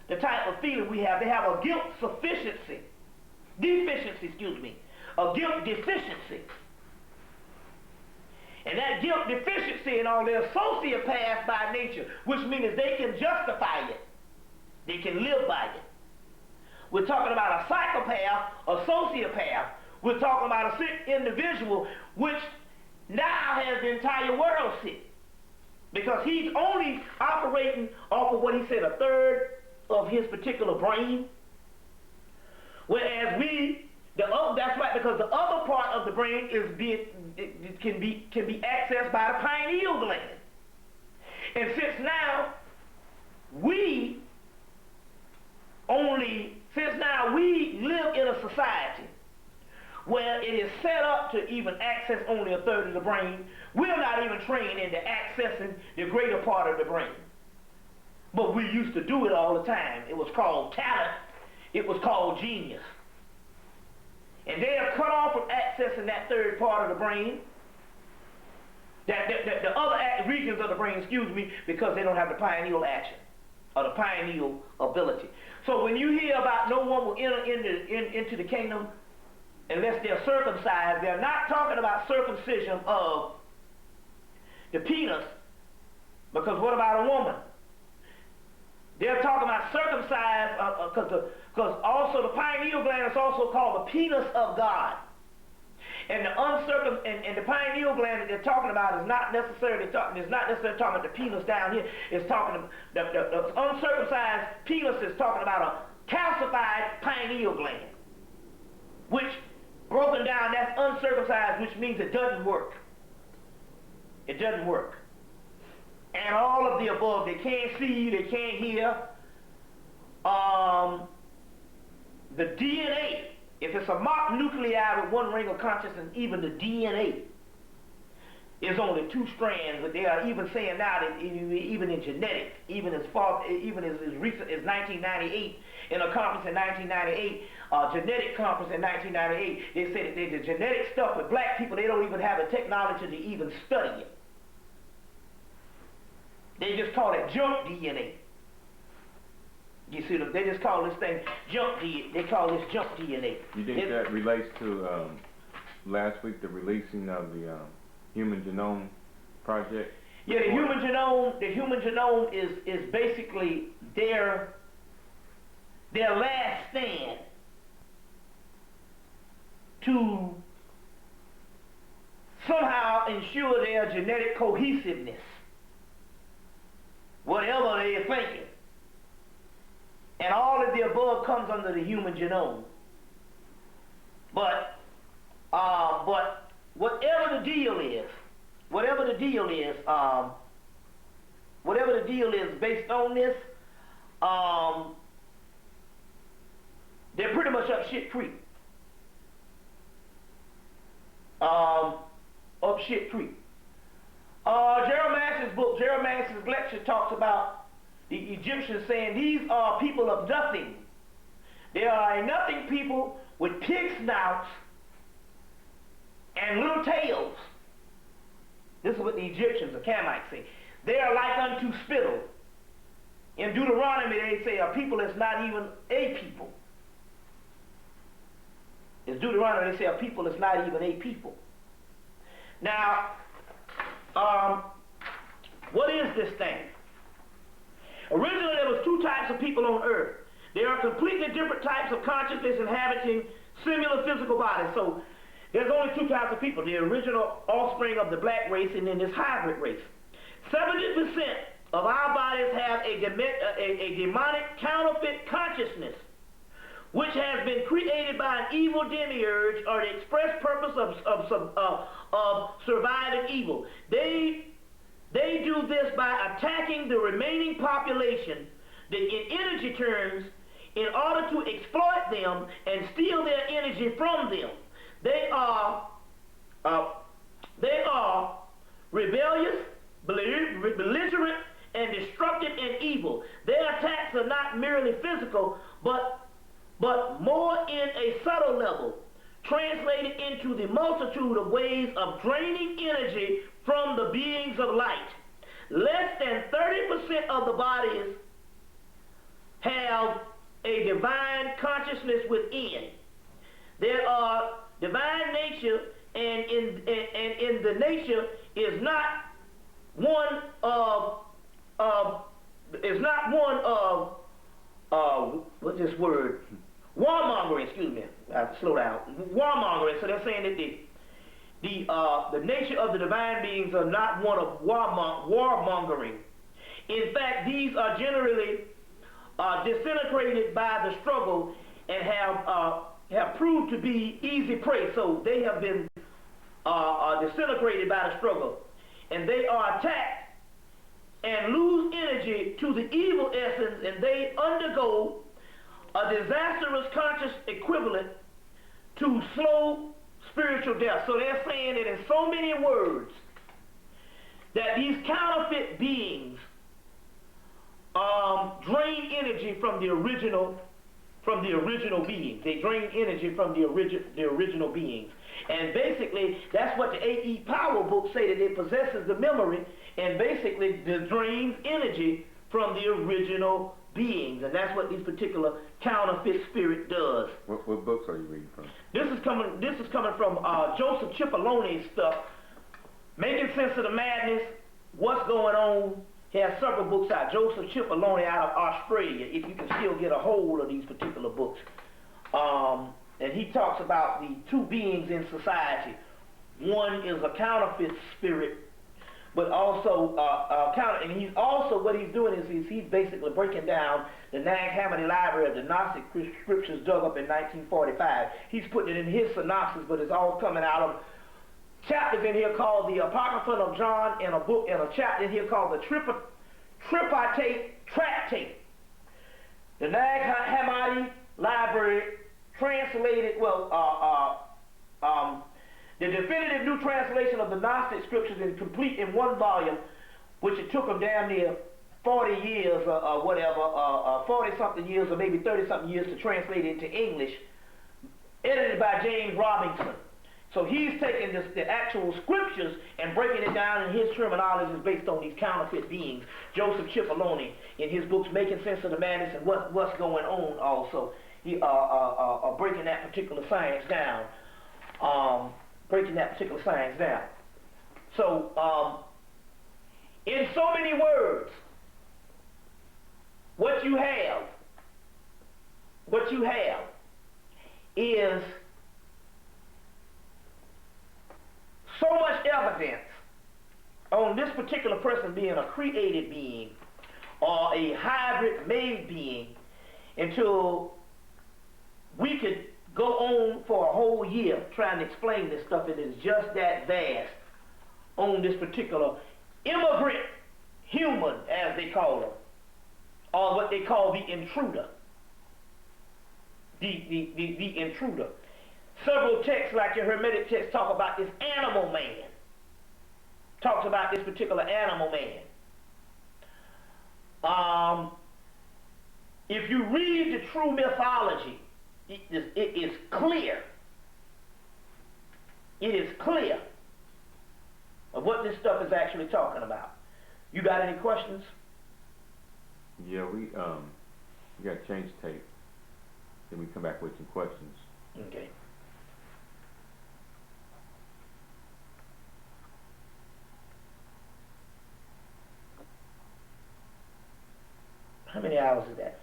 the type of feeling we have. They have a guilt deficiency. And that guilt deficiency and all, they're sociopaths by nature, which means they can justify it. They can live by it. We're talking about a psychopath, a sociopath. We're talking about a sick individual, which now has the entire world sick. Because he's only operating off of what he said, a third of his particular brain. Whereas that's right, because the other part of the brain can be accessed by the pineal gland. And since now we live in a society where it is set up to even access only a third of the brain, we're not even trained into accessing the greater part of the brain. But we used to do it all the time. It was called talent. It was called genius. And they are cut off from accessing that third part of the brain, the other regions of the brain, because they don't have the pineal action or the pineal ability. So when you hear about no one will enter into the kingdom unless they're circumcised, they're not talking about circumcision of the penis, because what about a woman? They're talking about circumcised, because also the pineal gland is also called the penis of God. And the pineal gland that they're talking about is not necessarily talking about the penis down here. It's talking the uncircumcised penis is talking about a calcified pineal gland, which broken down, that's uncircumcised, which means it doesn't work. It doesn't work. And all of the above, they can't see, they can't hear. The DNA, if it's a mock nuclei with one ring of consciousness, even the DNA is only 2 strands, but they are even saying now that even in genetics, even as recent as 1998, in a conference in 1998, genetic conference in 1998, they said that the genetic stuff with black people, they don't even have the technology to even study it. They just call it junk DNA. You see, they just call this thing junk DNA. They call this junk DNA. You think that relates to last week, the releasing of the Human Genome Project? Yeah, the human genome is basically their last stand to somehow ensure their genetic cohesiveness, whatever they're thinking. And all of the above comes under the human genome. But whatever the deal is based on this, they're pretty much up shit creek. Gerald Max's book, Gerald Max's lecture talks about the Egyptians saying these are people of nothing. They are a nothing people with pig snouts and little tails. This is what the Egyptians, the Camites, say. They are like unto spittle. In Deuteronomy, they say a people that's not even a people. In Deuteronomy, they say a people that's not even a people. Now, what is this thing? Originally, there was 2 types of people on earth. There are completely different types of consciousness inhabiting similar physical bodies. So there's only 2 types of people: the original offspring of the black race and then this hybrid race. 70% of our bodies have a demonic counterfeit consciousness, which has been created by an evil demiurge or the express purpose of surviving evil. They do this by attacking the remaining population in energy terms in order to exploit them and steal their energy from them. They are rebellious, belligerent, and destructive and evil. Their attacks are not merely physical, but more in a subtle level, translated into the multitude of ways of draining energy from the beings of light. Less than 30% of the bodies have a divine consciousness within. There are divine nature, and in the nature is not one of what's this word? Warmongering, excuse me. I have to slow down. Warmongering. So they're saying that the nature of the divine beings are not one of warmongering. In fact, these are generally disintegrated by the struggle and have proved to be easy prey. So they have been disintegrated by the struggle, and they are attacked and lose energy to the evil essence, and they undergo a disastrous conscious equivalent to slow spiritual death. So they're saying that in so many words that these counterfeit beings drain energy from the original beings. They drain energy from the original beings. And basically, that's what the A.E. Power books say, that it possesses the memory and basically drains energy from the original beings. And that's what this particular counterfeit spirit does. What books are you reading from? This is coming from Joseph Cipolloni's stuff, Making Sense of the Madness, What's Going On. He has several books out. Joseph Cipolloni out of Australia, if you can still get a hold of these particular books. And he talks about the 2 beings in society. One is a counterfeit spirit, but also and he's also, what he's doing is he's basically breaking down the Nag Hammadi library of the Gnostic scriptures dug up in 1945. He's putting it in his synopsis, but it's all coming out of chapters in here called the Apocryphon of John, and a chapter in here called the Tripartite Tractate. The Nag Hammadi library translated, The definitive new translation of the Gnostic scriptures is complete in one volume, which it took them damn near 40 years or whatever, 40-something years or maybe 30-something years to translate it into English, edited by James Robinson. So he's taking the actual scriptures and breaking it down in his terminology is based on these counterfeit beings. Joseph Cipollone, in his books Making Sense of the Madness and What's Going On, also, he breaking that particular science down. So, in so many words, what you have is so much evidence on this particular person being a created being or a hybrid made being until we could go on for a whole year trying to explain this stuff. It is just that vast on this particular immigrant human, as they call them, or what they call the intruder. The intruder. Several texts, like your Hermetic text, talk about this animal man. Talks about this particular animal man. If you read the true mythology, it is clear. It is clear of what this stuff is actually talking about. You got any questions? Yeah, we got to change the tape. Then we come back with some questions. Okay. How many hours is that?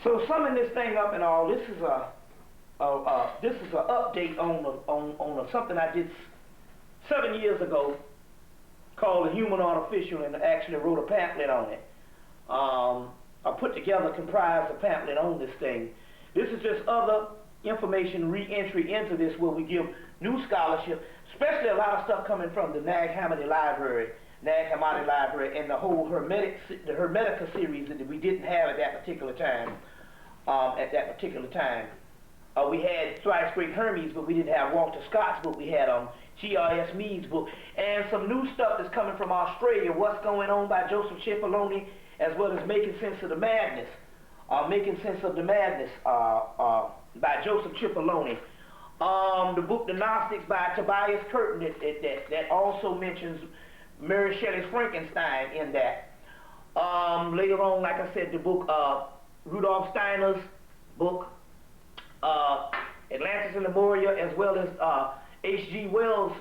So summing this thing up and all, this is a update on something I did 7 years ago called The Human Artificial, and actually wrote a pamphlet on it. I put together, comprised a pamphlet on this thing. This is just other information, re-entry into this, where we give new scholarship, especially a lot of stuff coming from the Nag Hammadi Library, and the whole Hermetica series that we didn't have at that particular time. We had Thrice Great Hermes, but we didn't have Walter Scott's book. We had G.R.S. Mead's book, and some new stuff that's coming from Australia. What's Going On by Joseph Cipollone, as well as Making Sense of the Madness. By Joseph Cipollone. The book The Gnostics by Tobias Curtin that also mentions Mary Shelley's Frankenstein in that. Later on, like I said, the book Rudolf Steiner's book, Atlantis and Lemuria, as well as H.G. Wells'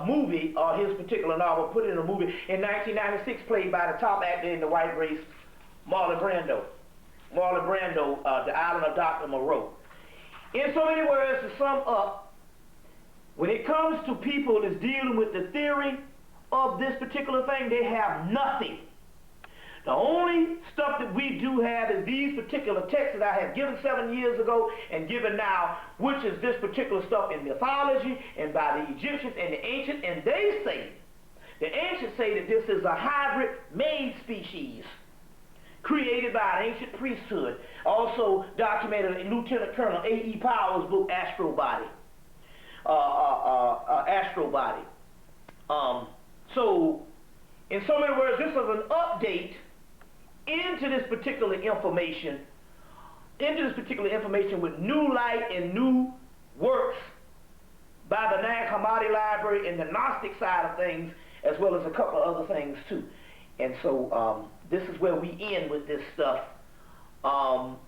movie, his particular novel, put in a movie in 1996, played by the top actor in the white race, Marlon Brando. The Island of Dr. Moreau. In so many words, to sum up, when it comes to people that's dealing with the theory of this particular thing, they have nothing. The only stuff that we do have is these particular texts that I have given 7 years ago and given now, which is this particular stuff in mythology and by the Egyptians and the ancients, and the ancients say that this is a hybrid made species created by an ancient priesthood, also documented in Lieutenant Colonel A.E. Powers' book, Astrobody. So, in so many words, this is an update into this particular information, with new light and new works by the Nag Hammadi Library and the Gnostic side of things, as well as a couple of other things too. And so this is where we end with this stuff,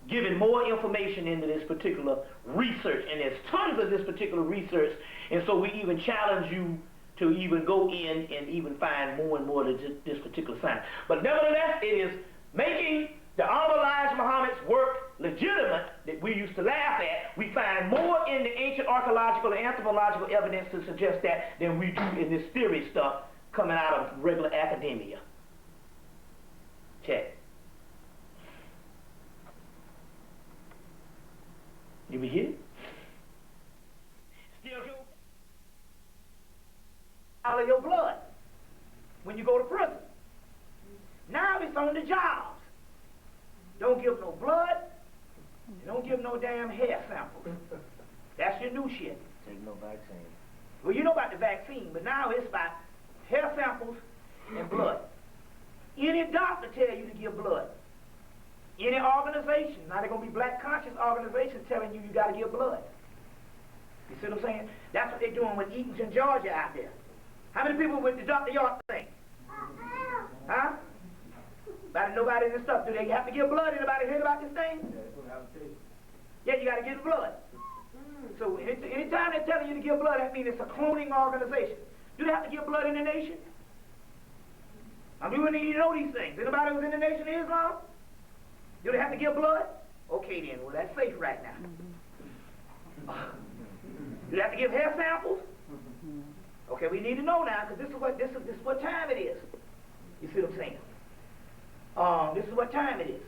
giving more information into this particular research. And there's tons of this particular research, and so we even challenge you to even go in and even find more and more of this particular science. But nevertheless, it is making the Honorable Elijah Muhammad's work legitimate that we used to laugh at. We find more in the ancient archaeological and anthropological evidence to suggest that than we do in this theory stuff coming out of regular academia. Check. You be here? Still out of your blood. jobs. Don't give no blood. Don't give no damn hair samples. That's your new shit. Take no vaccine. Well, you know about the vaccine, but now it's about hair samples and blood. Any doctor tell you to give blood. Any organization, now they're going to be black conscious organizations telling you got to give blood. You see what I'm saying? That's what they're doing with Eatonton, Georgia out there. How many people went to Dr. York thing? Huh? Nobody in this stuff. Do they have to give blood? Anybody heard about this thing? Yeah, you got to give blood. So anytime they're telling you to give blood, that means it's a cloning organization. Do they have to give blood in the nation? I mean, we need to know these things. Anybody who's in the Nation of Islam? Do they have to give blood? Okay then, well that's safe right now. Do they have to give hair samples? Okay, we need to know now, because this is what time it is. You see what I'm saying? This is what time it is.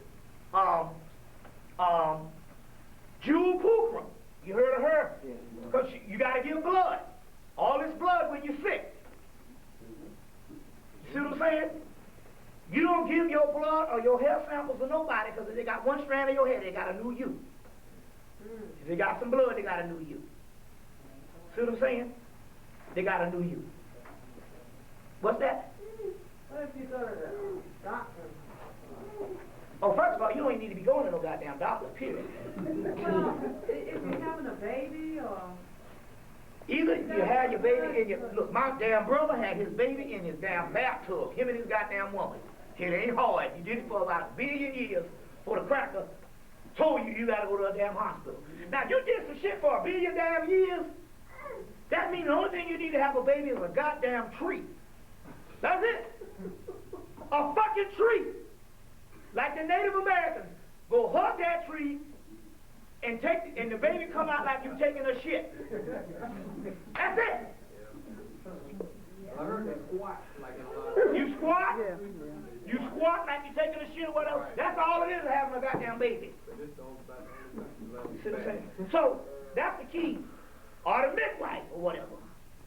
Jewel Pookrum. You heard of her? Because you got to give blood. All this blood when you're sick. You see what I'm saying? You don't give your blood or your hair samples to nobody, because if they got one strand of your hair, they got a new you. If they got some blood, they got a new you. See what I'm saying? They got a new you. What's that? What if you go to the doctor? Oh, first of all, you don't even need to be going to no goddamn doctor, period. Well, if you're having a baby or... Either you have your baby in your... Look, my damn brother had his baby in his damn bathtub. Him and his goddamn woman. It ain't hard. You did it for about 1 billion years for the cracker told you gotta go to a damn hospital. Now, you did some shit for 1 billion damn years. That means the only thing you need to have a baby is a goddamn tree. That's it. A fucking tree. Like the Native Americans. Go hug that tree and the baby come out like you taking a shit. That's it. I heard that squat like in a lot of... You squat? You squat like you taking a shit or whatever. That's all it is, having a goddamn baby. You see what I'm saying? So, that's the key. Or the midwife or whatever.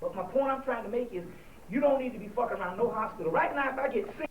But my point I'm trying to make is, you don't need to be fucking around no hospital. Right now, if I get sick,